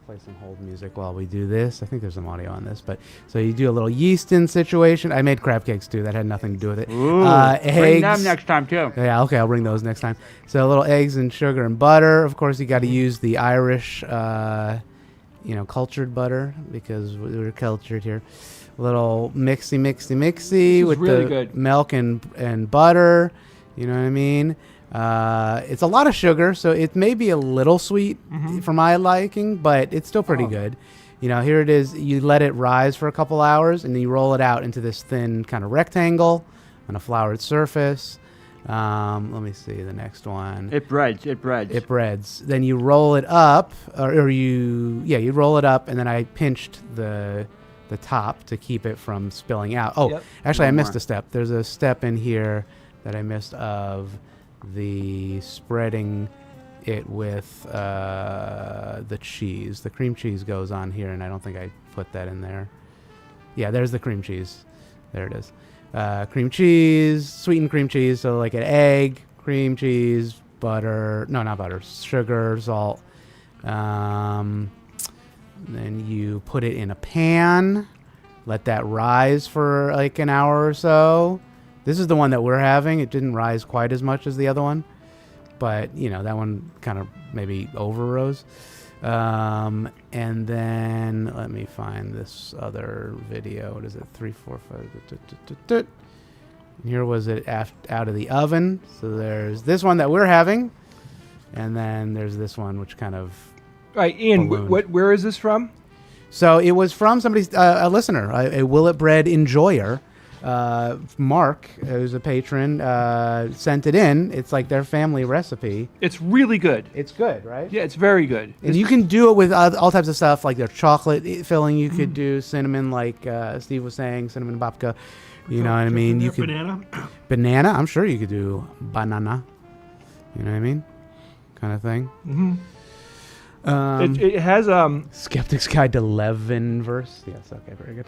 Play some hold music while we do this. I think there's some audio on this, but so you do a little yeasting situation. I made crab cakes too. That had nothing to do with it. Ooh, Eggs. bring them next time too. Yeah, okay, I'll bring those next time. So a little eggs and sugar and butter. Of course, you got to use the Irish, cultured butter because we're cultured here. A little mixy with really the good. milk and butter. You know what I mean? It's a lot of sugar, so it may be a little sweet for my liking, but it's still pretty good. Here it is. You let it rise for a couple hours, and then you roll it out into this thin kind of rectangle on a floured surface. Let me see the next one. It breads. It breads. Then you roll it up, you roll it up, and then I pinched the top to keep it from spilling out. Oh, Yep. actually, I One missed more. a step. There's a step in here that I missed of the spreading it with the cheese. The cream cheese goes on here, and I don't think I put that in there. Yeah, there's the cream cheese. There it is. Cream cheese, sweetened cream cheese. So like an egg, cream cheese, butter. No, not butter. Sugar, salt. Then you put it in a pan. Let that rise for like an hour or so. This is the one that we're having. It didn't rise quite as much as the other one. But, you know, that one kind of maybe over-rose. And then let me find this other video. What is it? 3, 4, 5. Here was it out of the oven. So there's this one that we're having. And then there's this one, which kind of... All right, Ian, where is this from? So it was from somebody's, a listener, a Willet Bread enjoyer. Mark, who's a patron, sent it in. It's like their family recipe. It's really good. It's good, right? Yeah, it's very good. And you can do it with all types of stuff, like their chocolate filling. You could do cinnamon, like Steve was saying, cinnamon babka. You know what I mean? You could banana. I'm sure you could do banana. You know what I mean? Kind of thing. Mm-hmm. It has Skeptics Guide to Leavenverse. Yes, okay, very good.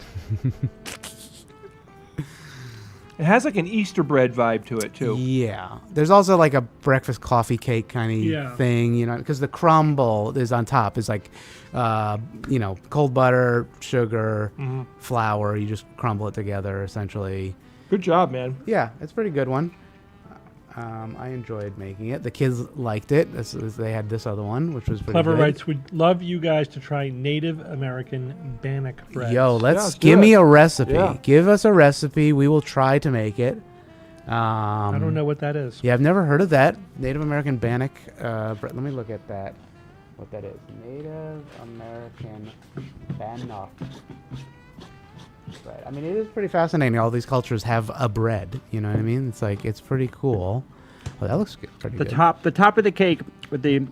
It has like an Easter bread vibe to it too. Yeah, there's also like a breakfast coffee cake kind of thing, you know, because the crumble is on top. Is like, you know, cold butter, sugar, flour. You just crumble it together, essentially. Good job, man. Yeah, it's a pretty good one. I enjoyed making it. The kids liked it. They had this other one, which was pretty Clever good. writes, would love you guys to try Native American bannock bread. Yo, give me a recipe. Yeah. Give us a recipe. We will try to make it. I don't know what that is. Yeah, I've never heard of that. Native American bannock bread. Let me look at that. What that is. Native American bannock bread. I mean, it is pretty fascinating. All these cultures have a bread. You know what I mean? It's like, it's pretty cool. Oh, that looks good. Pretty good. The top of the cake with the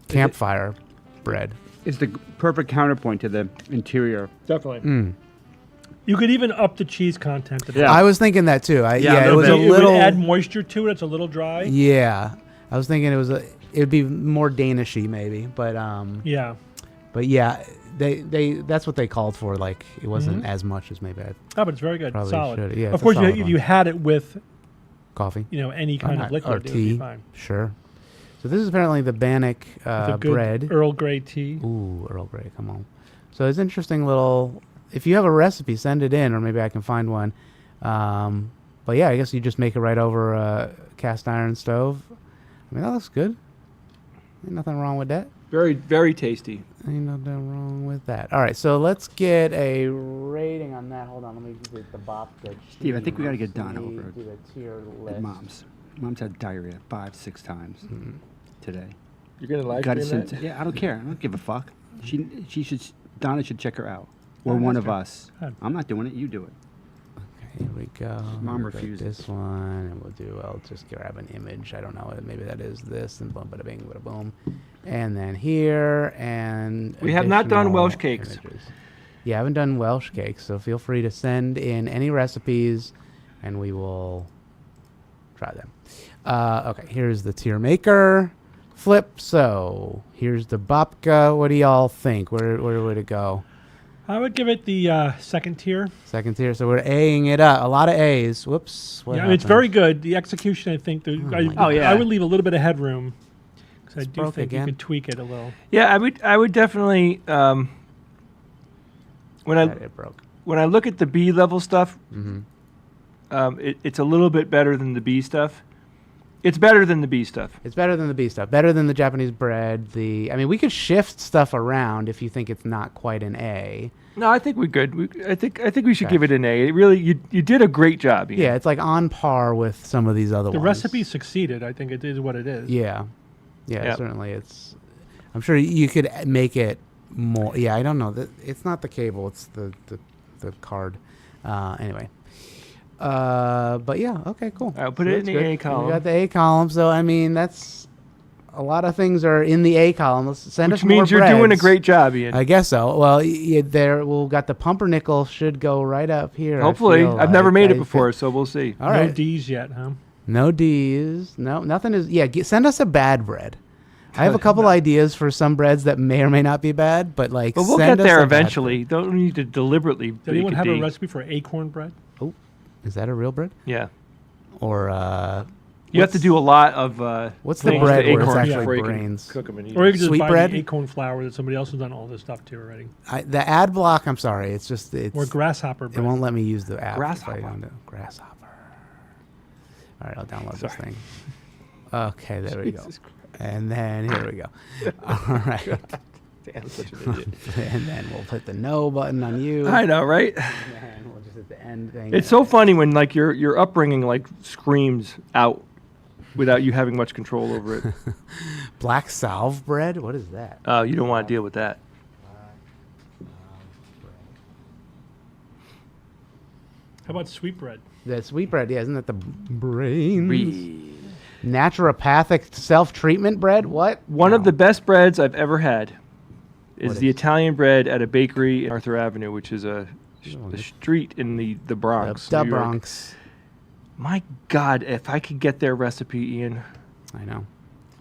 campfire bread is the perfect counterpoint to the interior. Definitely. You could even up the cheese content. Yeah. I was thinking that too. It was a little. It would add moisture to it. It's a little dry. Yeah, I was thinking it would be more Danishy maybe, but yeah. But yeah, they that's what they called for. Like it wasn't as much as maybe. But it's very good. Solid. Yeah, of course, if you had it with coffee, you know, any kind of liquid or it tea, would be fine. Sure. So this is apparently the bannock bread. Earl Grey tea. Ooh, Earl Grey, come on. So it's interesting little. If you have a recipe, send it in, or maybe I can find one. But yeah, I guess you just make it right over a cast iron stove. I mean, that looks good. Ain't nothing wrong with that. Very, very tasty. Ain't nothing wrong with that. All right, so let's get a rating on that. Hold on, let me get the bop. Steve, I think we got to get Donna over do the tier list. at Mom's. Mom's had diarrhea 5-6 times today. You're gonna live stream that? Yeah, I don't care. I don't give a fuck. Donna should check her out. Or one of us. I'm not doing it. You do it. Okay, here we go. Mom refuses. This one, and we'll do. I'll just grab an image. I don't know. Maybe that is this, and boom, bada bing, bada boom, and then here, and we have not done Welsh cakes. Images. Yeah, I haven't done Welsh cakes, so feel free to send in any recipes, and we will try them. Okay, here's the tier maker flip. So here's the babka. What do y'all think? Where would it go? I would give it the second tier. Second tier. So we're A-ing it up. A lot of A's. Whoops. What happened? It's very good. The execution, I think. I would leave a little bit of headroom because I do think you could tweak it a little. Yeah, I would definitely. When I look at the B level stuff, it's a little bit better than the B stuff. It's better than the B stuff. It's better than the B stuff. Better than the Japanese bread. I mean, we could shift stuff around if you think it's not quite an A. No, I think we're good. I think we should give it an A. It really, you did a great job. Ian. Yeah, it's like on par with some of these other ones. The recipe succeeded. I think it is what it is. Yeah, certainly. It's. I'm sure you could make it more. Yeah, I don't know. It's not the cable. It's the card. Anyway. But yeah, okay, cool. I'll put it in the A column. We got the A column, so I mean that's a lot of things are in the A column. Let's send us more breads. Which means you're doing a great job, Ian. I guess so. Well, we've got the pumpernickel should go right up here. Hopefully, I've never made it before, so we'll see. All right. No D's yet, huh? No D's. No, nothing is. Yeah, send us a bad bread. I have a couple ideas for some breads that may or may not be bad, but like. But we'll send get us there a bad eventually. Don't need to deliberately. Does anyone have a recipe for acorn bread? Oh, is that a real bread? Yeah. Or you have to do a lot of. What's the bread where it's acorns actually before you can brains? cook them and eat Or you them. can just Sweet buy bread? the acorn flour that somebody else has done all this stuff to already. The ad block. I'm sorry. It's just Or grasshopper It bread. won't let me use the app. Grasshopper. If I don't do Grasshopper. All right, I'll download this thing. Okay, there we go. Jesus Christ. And then here we go. All right. Damn, such an idiot. And then we'll put the no button on you. I know, right? And we'll just hit the end thing. It's so funny when like your upbringing like screams out without you having much control over it. Black salve bread? What is that? Oh, you don't want to deal with that. How about sweet bread? The sweet bread, yeah, isn't that the brains? Naturopathic self-treatment bread? What? One No. of the best breads I've ever had is What the is? Italian bread at a bakery in Arthur Avenue, which is a street in the Bronx. The New York. Bronx. My God, if I could get their recipe, Ian. I know.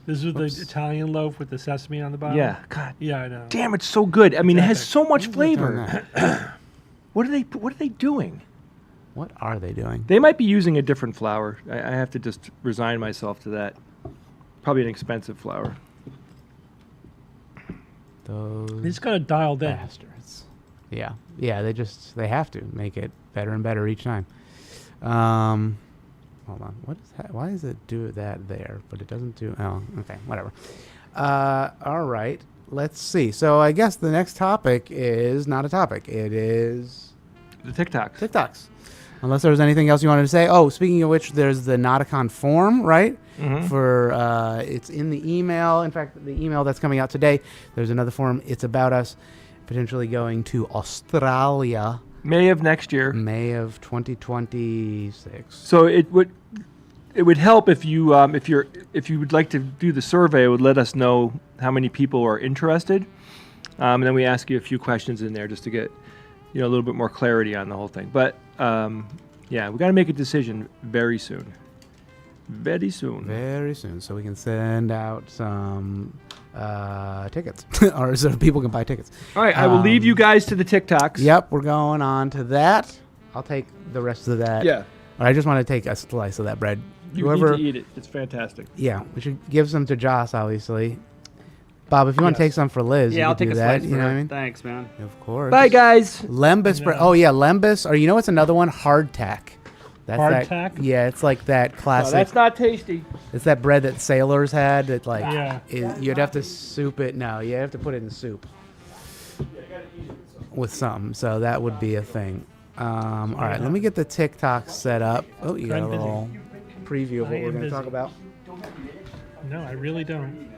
This is the Italian loaf with the sesame on the bottom? Yeah, God. Yeah, I know. Damn, it's so good. I mean, it has Epic. so much Why are they flavor. doing What are they doing? What are they doing? They might be using a different flour. I have to just resign myself to that. Probably an expensive flour. Those They just got it dialed in. bastards. Yeah. Yeah, they have to make it better and better each time. Hold on. What is that? Why does it do that there, but it doesn't do... Oh, okay. Whatever. All right. Let's see. So I guess the next topic is not a topic. It is... The TikToks. TikToks. Unless there was anything else you wanted to say. Oh, speaking of which, there's the Nauticon form, right? Mhm. For it's in the email. In fact, the email that's coming out today, there's another form. It's about us potentially going to Australia. May of next year. May of 2026. So it would help if you if you would like to do the survey. It would let us know how many people are interested, and then we ask you a few questions in there just to get a little bit more clarity on the whole thing. But yeah, we got to make a decision very soon. Very soon. Very soon, so we can send out some tickets, or so people can buy tickets. All right, I will leave you guys to the TikToks. Yep, we're going on to that. I'll take the rest of that. Yeah. I just want to take a slice of that bread. You need to eat it. It's fantastic. Yeah, we should give some to Joss, obviously. Bob, if you want to take some for Liz, Yeah, you I'll could take do a that. slice You for know what her. I mean? Thanks, man. Of course. Bye, guys. Lembas bread. Oh yeah, Lembas. Or you know what's another one? Hardtack. That's Hardtack? Yeah, it's like that No, classic. that's not tasty. It's that bread that sailors had. That like, Yeah. you'd have to soup it. No, you have to put it in soup with something. So that would be a thing. All right, let me get the TikTok set up. Oh, you got a I'm busy. little preview of what I we're am going to busy. talk about. No, I really don't.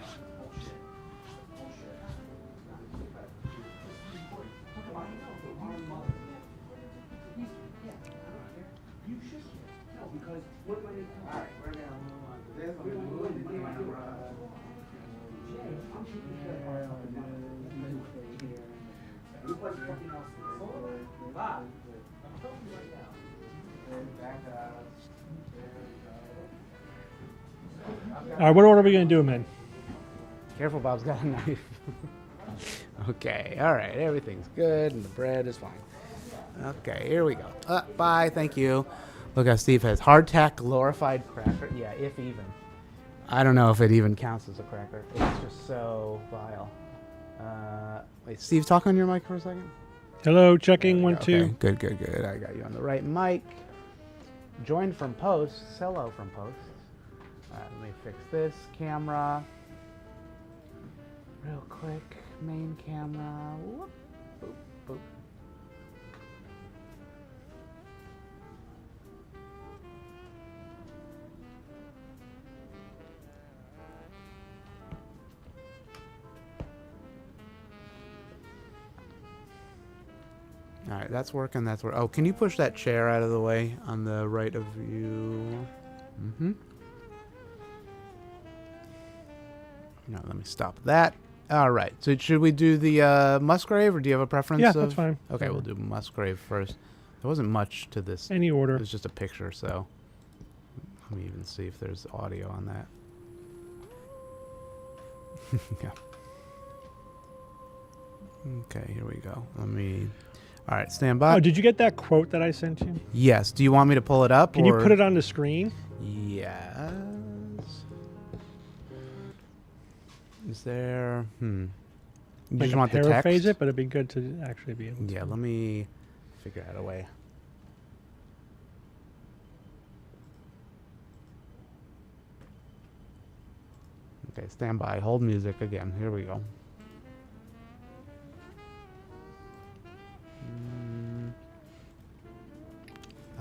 All right, what order are we going to do them in? Careful, Bob's got a knife. Okay, all right, everything's good, and the bread is fine. Okay, here we go. Bye, thank you. Look how Steve has hardtack glorified cracker. Yeah, if even. I don't know if it even counts as a cracker. It's just so vile. Wait, Steve, talk on your mic for a second. Hello, checking 1, 2. Okay, good. I got you on the right mic. Joined from post, hello from post. Let me fix this camera. Real quick, main camera. Whoop, boop, boop. All right, that's working. Oh, can you push that chair out of the way on the right of you? Mm-hmm. No, let me stop that. All right. So should we do the Musgrave, or do you have a preference? Yeah, that's fine. Okay, we'll do Musgrave first. There wasn't much to this. Any order. It was just a picture, so let me even see if there's audio on that. Yeah. Okay, here we go. All right, stand by. Oh, did you get that quote that I sent you? Yes. Do you want me to pull it up? Can you put it on the screen? Yes. Is there? You I just can want the paraphrase text? it, but it'd be good to actually be able to. Yeah, let me figure out a way. Okay, stand by. Hold music again. Here we go.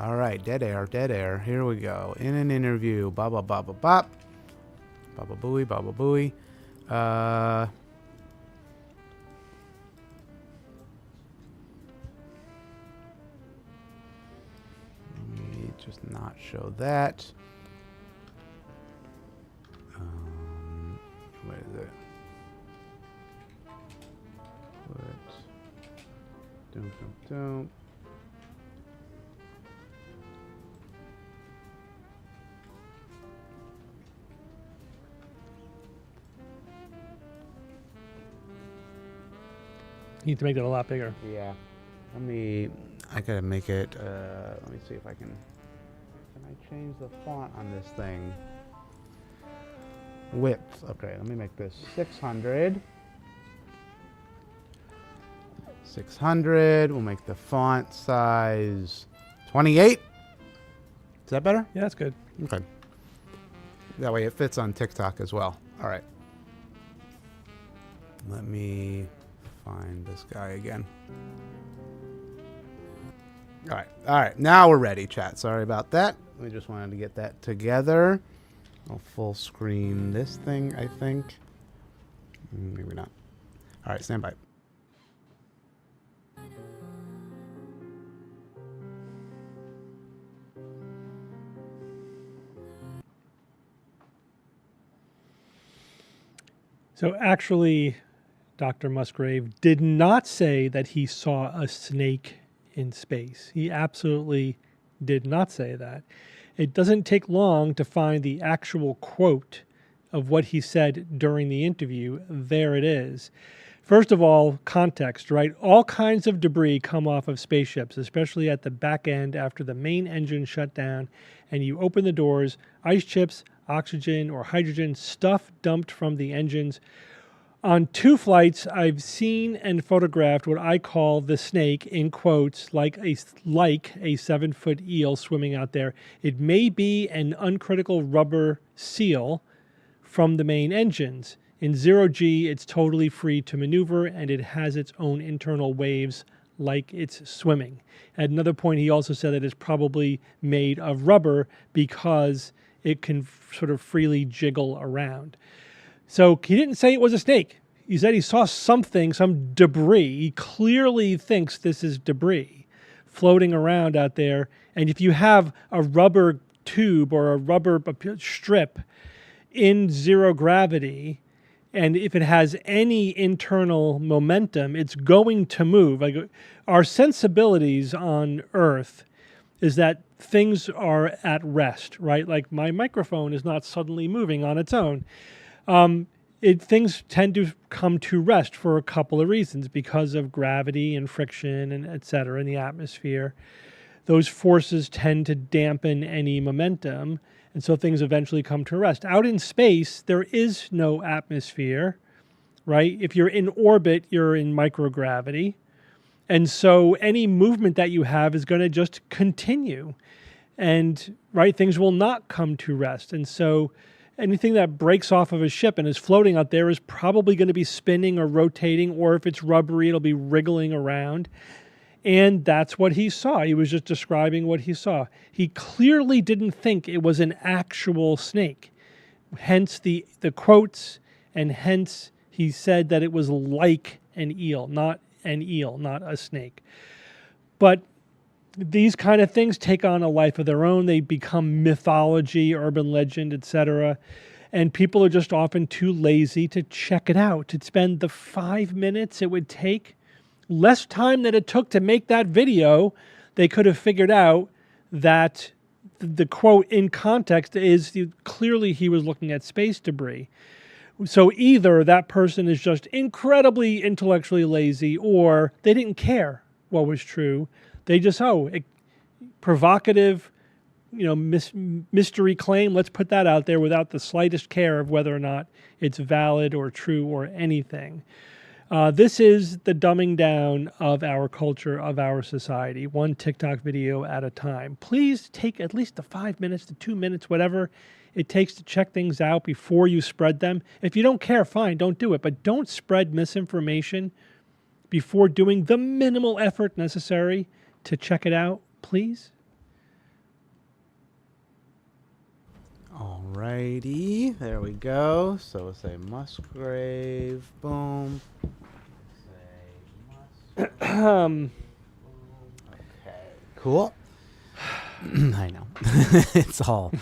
All right, dead air, dead air. Here we go. In an interview, bop, bop, bop, bop, bop. Baba booey, baba booey. Let me just not show that. What is it? Don't. You need to make that a lot bigger. Yeah. I gotta make it, let me see if I can I change the font on this thing? Width. Okay, let me make this 600. 600. We'll make the font size 28. Is that better? Yeah, that's good. Okay. That way it fits on TikTok as well. All right. Let me find this guy again. All right. Now we're ready, chat. Sorry about that. We just wanted to get that together. I'll full screen this thing, I think. Maybe not. All right, stand by. So actually, Dr. Musgrave did not say that he saw a snake in space. He absolutely did not say that. It doesn't take long to find the actual quote of what he said during the interview. There it is. First of all, context, right? All kinds of debris come off of spaceships, especially at the back end after the main engine shut down and you open the doors, ice chips, oxygen or hydrogen, stuff dumped from the engines. On 2 flights, I've seen and photographed what I call the snake, in quotes, like a 7-foot eel swimming out there. It may be an uncritical rubber seal from the main engines. In 0G, it's totally free to maneuver, and it has its own internal waves like it's swimming. At another point, he also said that it's probably made of rubber because it can sort of freely jiggle around. So he didn't say it was a snake. He said he saw something, some debris. He clearly thinks this is debris floating around out there. And if you have a rubber tube or a rubber strip in zero gravity, and if it has any internal momentum, it's going to move. Like our sensibilities on Earth is that things are at rest, right? Like my microphone is not suddenly moving on its own. Things tend to come to rest for a couple of reasons because of gravity and friction and et cetera in the atmosphere. Those forces tend to dampen any momentum, and so things eventually come to rest. Out in space, there is no atmosphere, right? If you're in orbit, you're in microgravity. And so any movement that you have is going to just continue. And, right, things will not come to rest. And so anything that breaks off of a ship and is floating out there is probably going to be spinning or rotating, or if it's rubbery, it'll be wriggling around. And that's what he saw. He was just describing what he saw. He clearly didn't think it was an actual snake. Hence the quotes, and hence he said that it was like an eel, not a snake. But these kind of things take on a life of their own. They become mythology, urban legend, etc. And people are just often too lazy to check it out, to spend the 5 minutes it would take, less time than it took to make that video. They could have figured out that the quote in context is clearly he was looking at space debris. So either that person is just incredibly intellectually lazy, or they didn't care what was true. They just, provocative, mystery claim, let's put that out there without the slightest care of whether or not it's valid or true or anything. This is the dumbing down of our culture, of our society, one TikTok video at a time. Please take at least the 5 minutes to 2 minutes, whatever it takes to check things out before you spread them. If you don't care, fine, don't do it. But don't spread misinformation before doing the minimal effort necessary to check it out, please. Alrighty, there we go. So we'll say Musgrave, boom. Okay, cool. I know. It's all...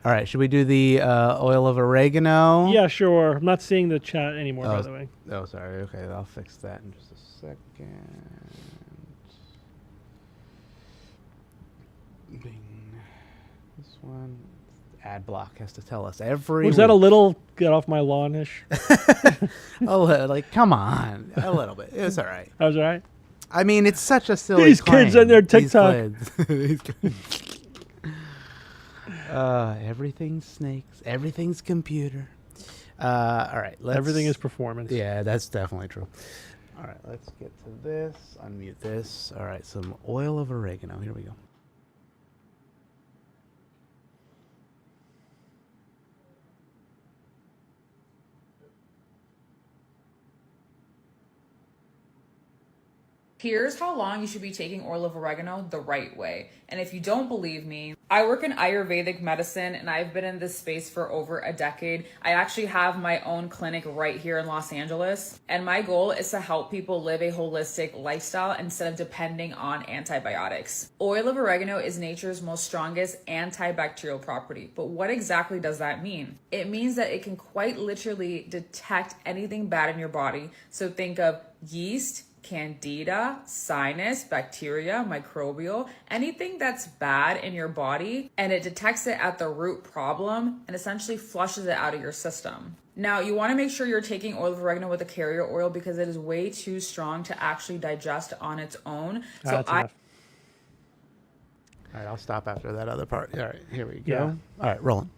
All right, should we do the oil of oregano? Yeah, sure. I'm not seeing the chat anymore, by the way. Oh, sorry. Okay, I'll fix that in just a second. Bing. This one. Ad block has to tell us every Was that a little get off my lawn-ish? Come on. A little bit. It was all right. That was all right? I mean, it's such a silly These claim. kids and their TikTok. Everything's snakes. Everything's computer. All right. Everything is performance. Yeah, that's definitely true. All right, let's get to this. Unmute this. All right, some oil of oregano. Here we go. Here's how long you should be taking oil of oregano the right way. And if you don't believe me, I work in Ayurvedic medicine and I've been in this space for over a decade. I actually have my own clinic right here in Los Angeles. And my goal is to help people live a holistic lifestyle instead of depending on antibiotics. Oil of oregano is nature's most strongest antibacterial property. But what exactly does that mean? It means that it can quite literally detect anything bad in your body. So think of yeast, candida, sinus, bacteria, microbial, anything that's bad in your body, and it detects it at the root problem and essentially flushes it out of your system. Now, you want to make sure you're taking oil of oregano with a carrier oil because it is way too strong to actually digest on its own. All right, I'll stop after that other part. All right, here we go. Yeah. All right, rolling.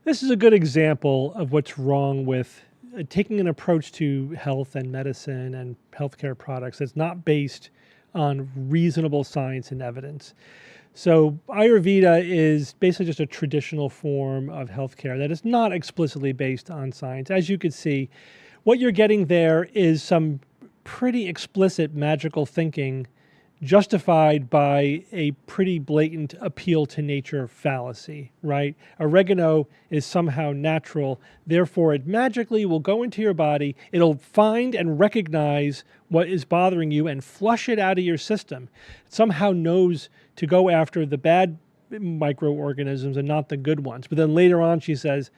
This is a good example of what's wrong with taking an approach to health and medicine and healthcare products that's not based on reasonable science and evidence. So Ayurveda is basically just a traditional form of healthcare that is not explicitly based on science. As you can see, what you're getting there is some pretty explicit magical thinking justified by a pretty blatant appeal to nature fallacy, right? Oregano is somehow natural, therefore it magically will go into your body, it'll find and recognize what is bothering you and flush it out of your system. It somehow knows to go after the bad microorganisms and not the good ones. But then later on she says,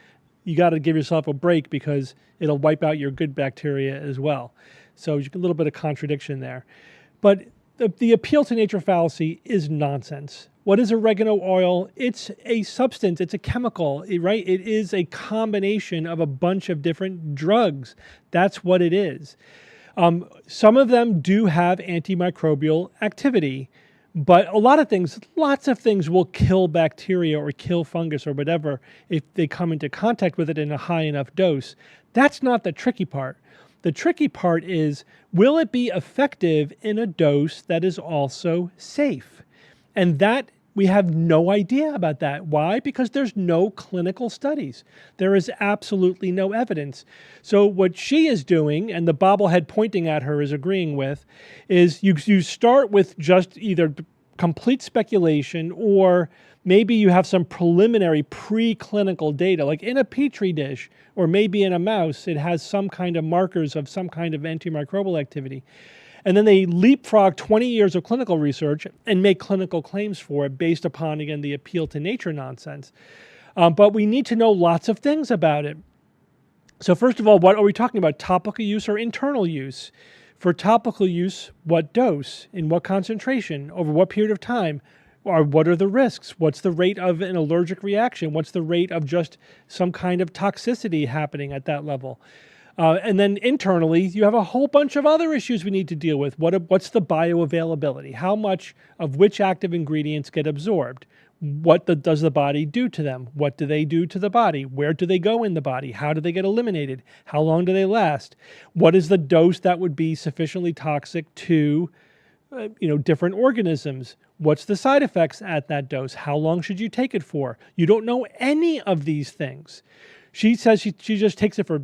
you got to give yourself a break because it'll wipe out your good bacteria as well. So a little bit of contradiction there. But the appeal to nature fallacy is nonsense. What is oregano oil? It's a substance, it's a chemical, right? It is a combination of a bunch of different drugs. That's what it is. Some of them do have antimicrobial activity, but lots of things will kill bacteria or kill fungus or whatever if they come into contact with it in a high enough dose. That's not the tricky part. The tricky part is, will it be effective in a dose that is also safe? And that, we have no idea about that. Why? Because there's no clinical studies. There is absolutely no evidence. So what she is doing, and the bobblehead pointing at her is agreeing with, is you start with just either complete speculation or maybe you have some preliminary preclinical data, like in a petri dish or maybe in a mouse, it has some kind of markers of some kind of antimicrobial activity. And then they leapfrog 20 years of clinical research and make clinical claims for it based upon, again, the appeal to nature nonsense. But we need to know lots of things about it. So first of all, what are we talking about, topical use or internal use? For topical use, what dose, in what concentration, over what period of time? Or what are the risks? What's the rate of an allergic reaction? What's the rate of just some kind of toxicity happening at that level? And then internally, you have a whole bunch of other issues we need to deal with. What's the bioavailability? How much of which active ingredients get absorbed? What does the body do to them? What do they do to the body? Where do they go in the body? How do they get eliminated? How long do they last? What is the dose that would be sufficiently toxic to different organisms? What's the side effects at that dose? How long should you take it for? You don't know any of these things. She says she just takes it for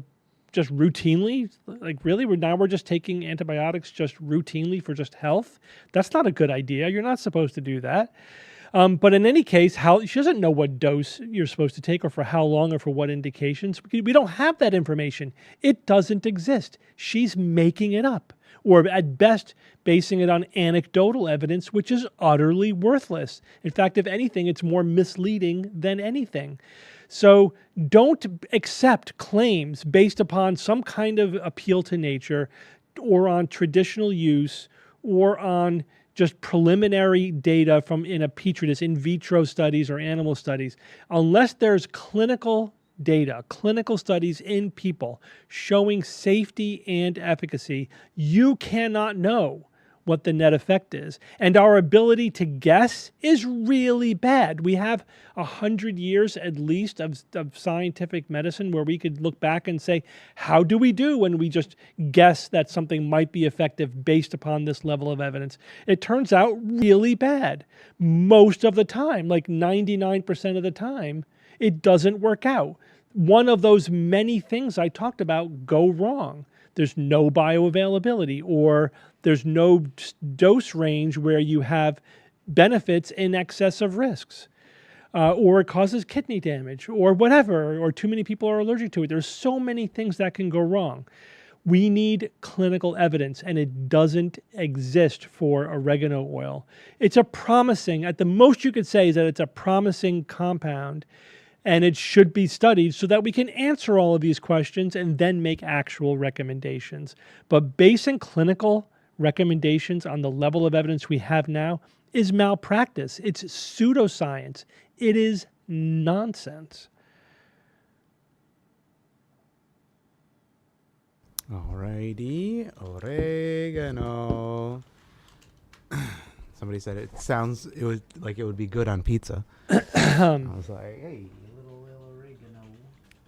just routinely. Like, really? We're just taking antibiotics just routinely for just health? That's not a good idea. You're not supposed to do that. But in any case, she doesn't know what dose you're supposed to take or for how long or for what indications. We don't have that information. It doesn't exist. She's making it up, or at best basing it on anecdotal evidence, which is utterly worthless. In fact, if anything, it's more misleading than anything. So don't accept claims based upon some kind of appeal to nature or on traditional use or on just preliminary data from in a petri dish, in vitro studies or animal studies. Unless there's clinical data, clinical studies in people showing safety and efficacy, you cannot know what the net effect is. And our ability to guess is really bad. We have 100 years at least of scientific medicine where we could look back and say, how do we do when we just guess that something might be effective based upon this level of evidence? It turns out really bad. Most of the time, like 99% of the time, it doesn't work out. One of those many things I talked about go wrong. There's no bioavailability, or there's no dose range where you have benefits in excess of risks, or it causes kidney damage, or whatever, or too many people are allergic to it. There's so many things that can go wrong. We need clinical evidence, and it doesn't exist for oregano oil. It's a promising, at the most you could say is that it's a promising compound, and it should be studied so that we can answer all of these questions and then make actual recommendations. But basing clinical recommendations on the level of evidence we have now is malpractice. It's pseudoscience. It is nonsense. Alrighty, oregano. Somebody said it would be good on pizza. I was like, hey, little oregano.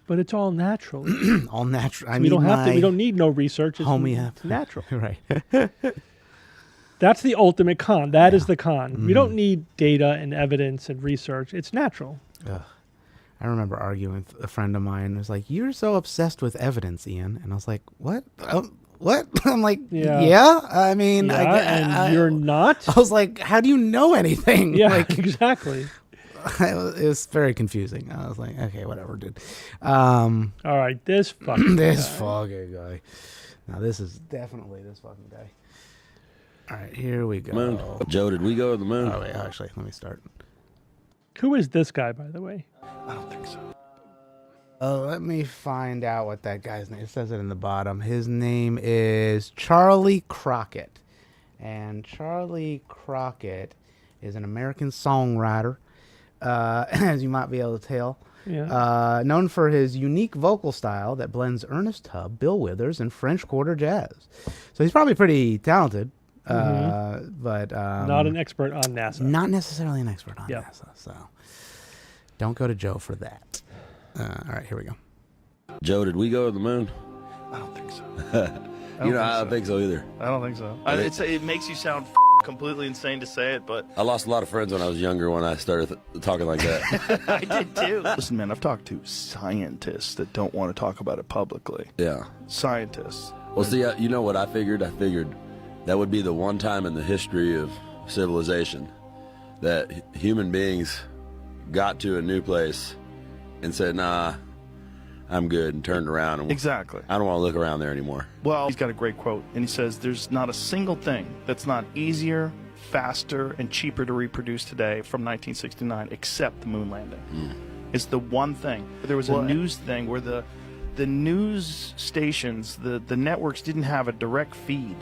But it's all natural. All natural. We don't need no research. It's natural. Right. That's the ultimate con. That is the con. We don't need data and evidence and research. It's natural. Ugh. I remember arguing with a friend of mine. It was like, you're so obsessed with evidence, Ian. And I was like, what? What? I'm like, yeah. I mean, and you're not? I was like, how do you know anything? Yeah, like, exactly. It was very confusing. I was like, okay, whatever, dude. All right, this fucking fucking guy. Now, this is definitely this fucking guy. All right, here we go. Moon. Joe, did we go to the moon? Oh, wait, actually, let me start. Who is this guy, by the way? I don't think so. Let me find out what that guy's name is. It says it in the bottom. His name is Charlie Crockett. And Charlie Crockett is an American songwriter, as you might be able to tell. Yeah. Known for his unique vocal style that blends Ernest Tubb, Bill Withers, and French Quarter jazz. So he's probably pretty talented, but... not an expert on NASA. Not necessarily an expert on NASA, so don't go to Joe for that. All right, here we go. Joe, did we go to the moon? I don't think so. I don't think so either. I don't think so. It makes you sound completely insane to say it, but... I lost a lot of friends when I was younger when I started talking like that. I did too. Listen, man, I've talked to scientists that don't want to talk about it publicly. Yeah. Scientists. Well, see, you know what I figured? I figured that would be the one time in the history of civilization that human beings got to a new place and said, nah, I'm good, and turned around. And exactly. I don't want to look around there anymore. Well, he's got a great quote, and he says, there's not a single thing that's not easier, faster, and cheaper to reproduce today from 1969 except the moon landing. It's the one thing. There was a news thing where the news stations, the networks didn't have a direct feed.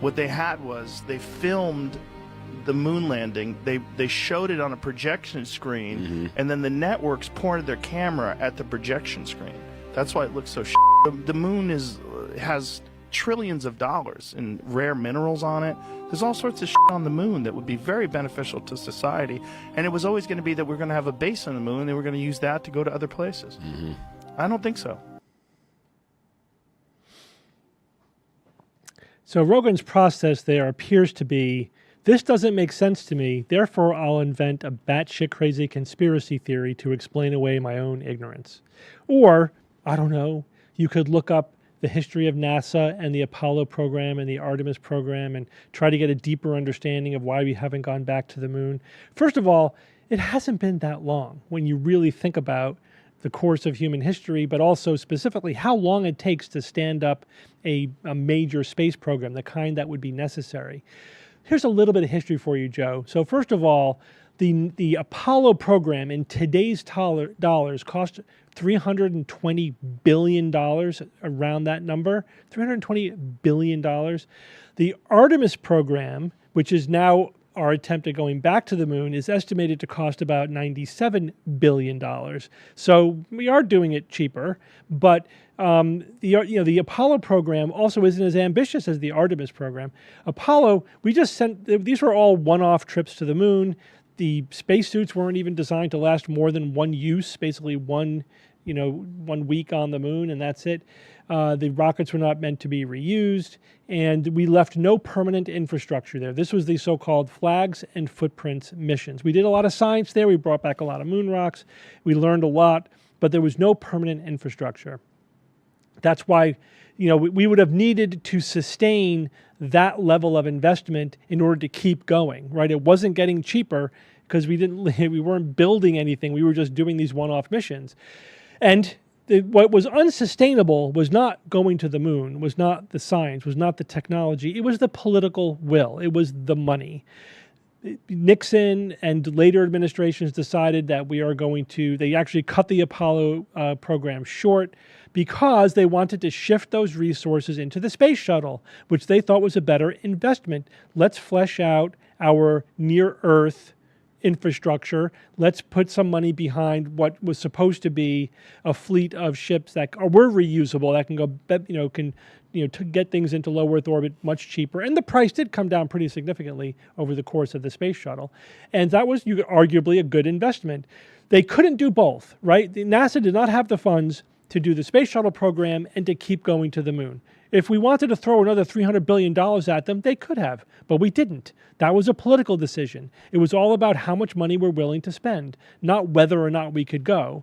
What they had was they filmed the moon landing, they showed it on a projection screen, and then the networks pointed their camera at the projection screen. That's why it looks so The moon has trillions of dollars in rare minerals on it. There's all sorts of on the moon that would be very beneficial to society, and it was always going to be that we're going to have a base on the moon, and we're going to use that to go to other places. I don't think so. So Rogan's process there appears to be, this doesn't make sense to me, therefore I'll invent a batshit crazy conspiracy theory to explain away my own ignorance. Or, I don't know, you could look up the history of NASA and the Apollo program and the Artemis program and try to get a deeper understanding of why we haven't gone back to the moon. First of all, it hasn't been that long when you really think about the course of human history, but also specifically how long it takes to stand up a major space program, the kind that would be necessary. Here's a little bit of history for you, Joe. So first of all, the Apollo program in today's dollars cost $320 billion, around that number, $320 billion. The Artemis program, which is now our attempt at going back to the moon, is estimated to cost about $97 billion. So we are doing it cheaper, but the Apollo program also isn't as ambitious as the Artemis program. Apollo, we just sent, these were all one-off trips to the moon. The spacesuits weren't even designed to last more than one use, basically one week on the moon, and that's it. The rockets were not meant to be reused, and we left no permanent infrastructure there. This was the so-called flags and footprints missions. We did a lot of science there. We brought back a lot of moon rocks. We learned a lot, but there was no permanent infrastructure. That's why, we would have needed to sustain that level of investment in order to keep going, right? It wasn't getting cheaper because we weren't building anything. We were just doing these one-off missions. And what was unsustainable was not going to the moon, was not the science, was not the technology. It was the political will. It was the money. Nixon and later administrations decided that they actually cut the Apollo program short because they wanted to shift those resources into the space shuttle, which they thought was a better investment. Let's flesh out our near-Earth infrastructure. Let's put some money behind what was supposed to be a fleet of ships that were reusable, that can go, to get things into low Earth orbit much cheaper. And the price did come down pretty significantly over the course of the space shuttle. And that was arguably a good investment. They couldn't do both, right? NASA did not have the funds to do the space shuttle program and to keep going to the moon. If we wanted to throw another $300 billion at them, they could have, but we didn't. That was a political decision. It was all about how much money we're willing to spend, not whether or not we could go.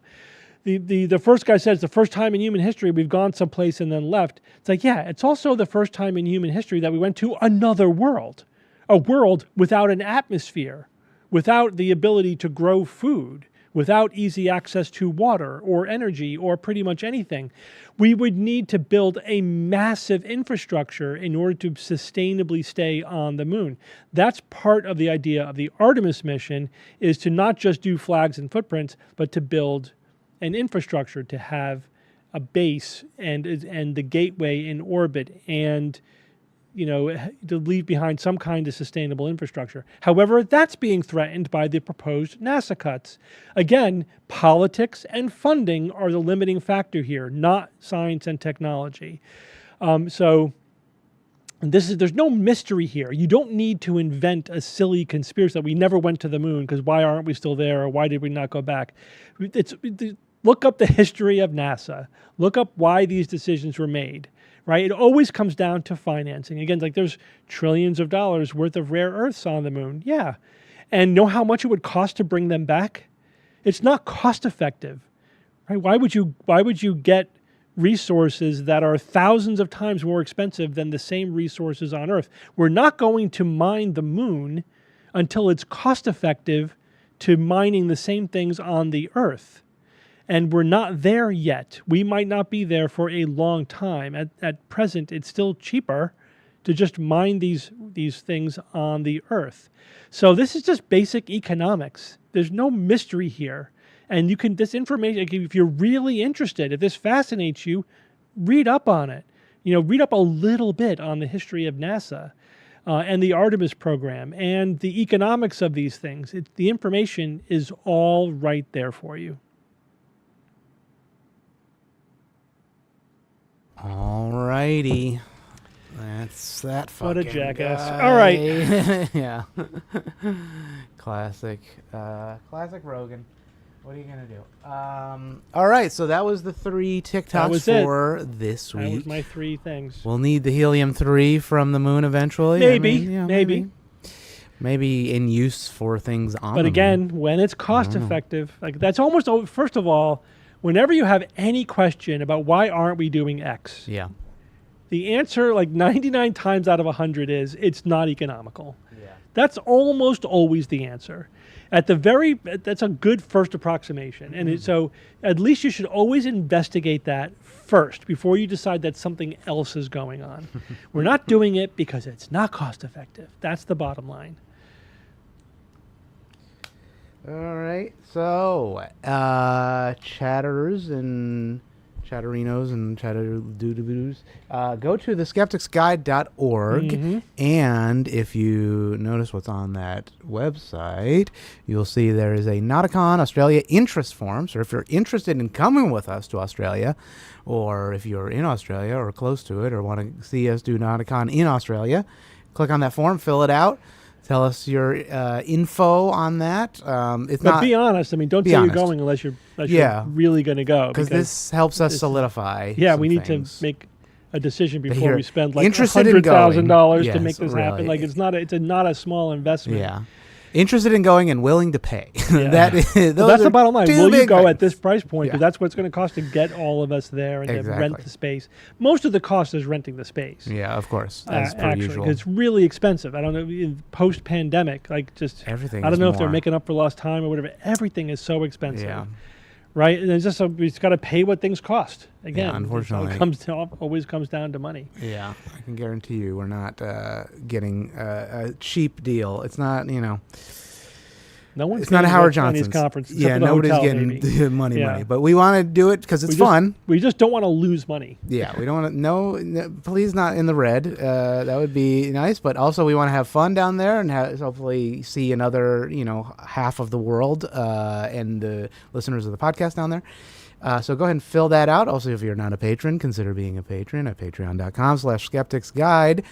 The first guy says the first time in human history we've gone someplace and then left. It's like, yeah, it's also the first time in human history that we went to another world, a world without an atmosphere, without the ability to grow food, without easy access to water or energy or pretty much anything. We would need to build a massive infrastructure in order to sustainably stay on the moon. That's part of the idea of the Artemis mission, is to not just do flags and footprints, but to build an infrastructure, to have a base and the gateway in orbit, and to leave behind some kind of sustainable infrastructure. However, that's being threatened by the proposed NASA cuts. Again, politics and funding are the limiting factor here, not science and technology. So there's no mystery here. You don't need to invent a silly conspiracy that we never went to the moon because why aren't we still there, or why did we not go back? Look up the history of NASA. Look up why these decisions were made. Right? It always comes down to financing. Again, like there's trillions of dollars worth of rare earths on the moon. Yeah. And know how much it would cost to bring them back? It's not cost effective. Right? Why would you get resources that are thousands of times more expensive than the same resources on Earth? We're not going to mine the moon until it's cost effective to mining the same things on the Earth. And we're not there yet. We might not be there for a long time. At present, it's still cheaper to just mine these things on the Earth. So this is just basic economics. There's no mystery here. And this information, if you're really interested, if this fascinates you, read up on it. Read up a little bit on the history of NASA. and the Artemis program and the economics of these things. The information is all right there for you. All righty. That's that fucking What a jackass. guy. All right. Yeah. Classic. Classic Rogan. What are you going to do? All right, so that was the 3 TikToks for this week. That was my 3 things. We'll need the helium-3 from the moon eventually. Maybe. Maybe in use for things on But the again, moon. when it's cost effective, like that's almost, first of all, whenever you have any question about why aren't we doing X, the answer like 99 times out of 100 is it's not economical. That's almost always the answer. That's a good first approximation. And so at least you should always investigate that first before you decide that something else is going on. We're not doing it because it's not cost effective. That's the bottom line. All right, so chatters and chatterinos and chatterdoodoo-doos, go to theskepticsguide.org, and if you notice what's on that website, you'll see there is a Nauticon Australia interest form. So if you're interested in coming with us to Australia, or if you're in Australia or close to it or want to see us do Nauticon in Australia, click on that form, fill it out. Tell us your info on that. But be honest. I mean, don't say you're going unless you're really going to go. Because this helps us solidify. Yeah, we need to make a decision before we spend like $100,000 to make this happen. Like it's not a small investment. Yeah. Interested in going and willing to pay. That's the bottom line. Will you go at this price point? Because Yeah. that's what it's going to cost to get all of us there and to rent the space. Most of the cost is renting the space. Yeah, of course. As per actually, usual. 'cause it's really expensive. I don't know, post-pandemic, like just everything. I don't is know if they're more. making up for lost time or whatever. Everything is so expensive. Yeah. Right, and it's just we just got to pay what things cost. Again, unfortunately, always comes down to money. Yeah, I can guarantee you, we're not getting a cheap deal. It's not, No one's. It's not a Howard Chinese Johnson's conference. Yeah, nobody's getting money. But we want to do it because it's fun. We just don't want to lose money. Yeah, we don't want to. No, please, not in the red. That would be nice. But also, we want to have fun down there and hopefully see another, half of the world and the listeners of the podcast down there. So go ahead and fill that out. Also, if you're not a patron, consider being a patron at patreon.com/skepticsguide.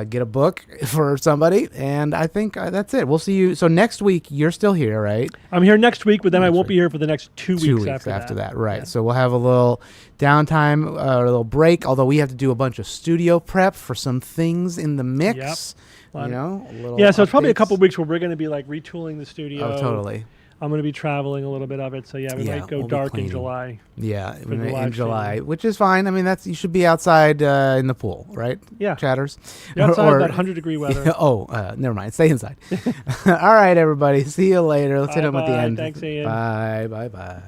Get a book for somebody, and I think that's it. We'll see you. So next week, you're still here, right? I'm here next week, but then I won't be here for the next 2 weeks. 2 weeks after that, right? Yeah. So we'll have a little downtime, a little break. Although we have to do a bunch of studio prep for some things in the mix. Yep. A little so it's probably a couple of weeks where we're going to be like retooling the studio. Oh, totally. I'm going to be traveling a little bit of it, so we might go dark in July. Yeah, in July, which is fine. I mean, you should be outside in the pool, right? Yeah, chatters. You're outside that 100-degree weather. Never mind. Stay inside. All right, everybody. See you later. Let's hit them at the end. Thanks, Ian. Bye.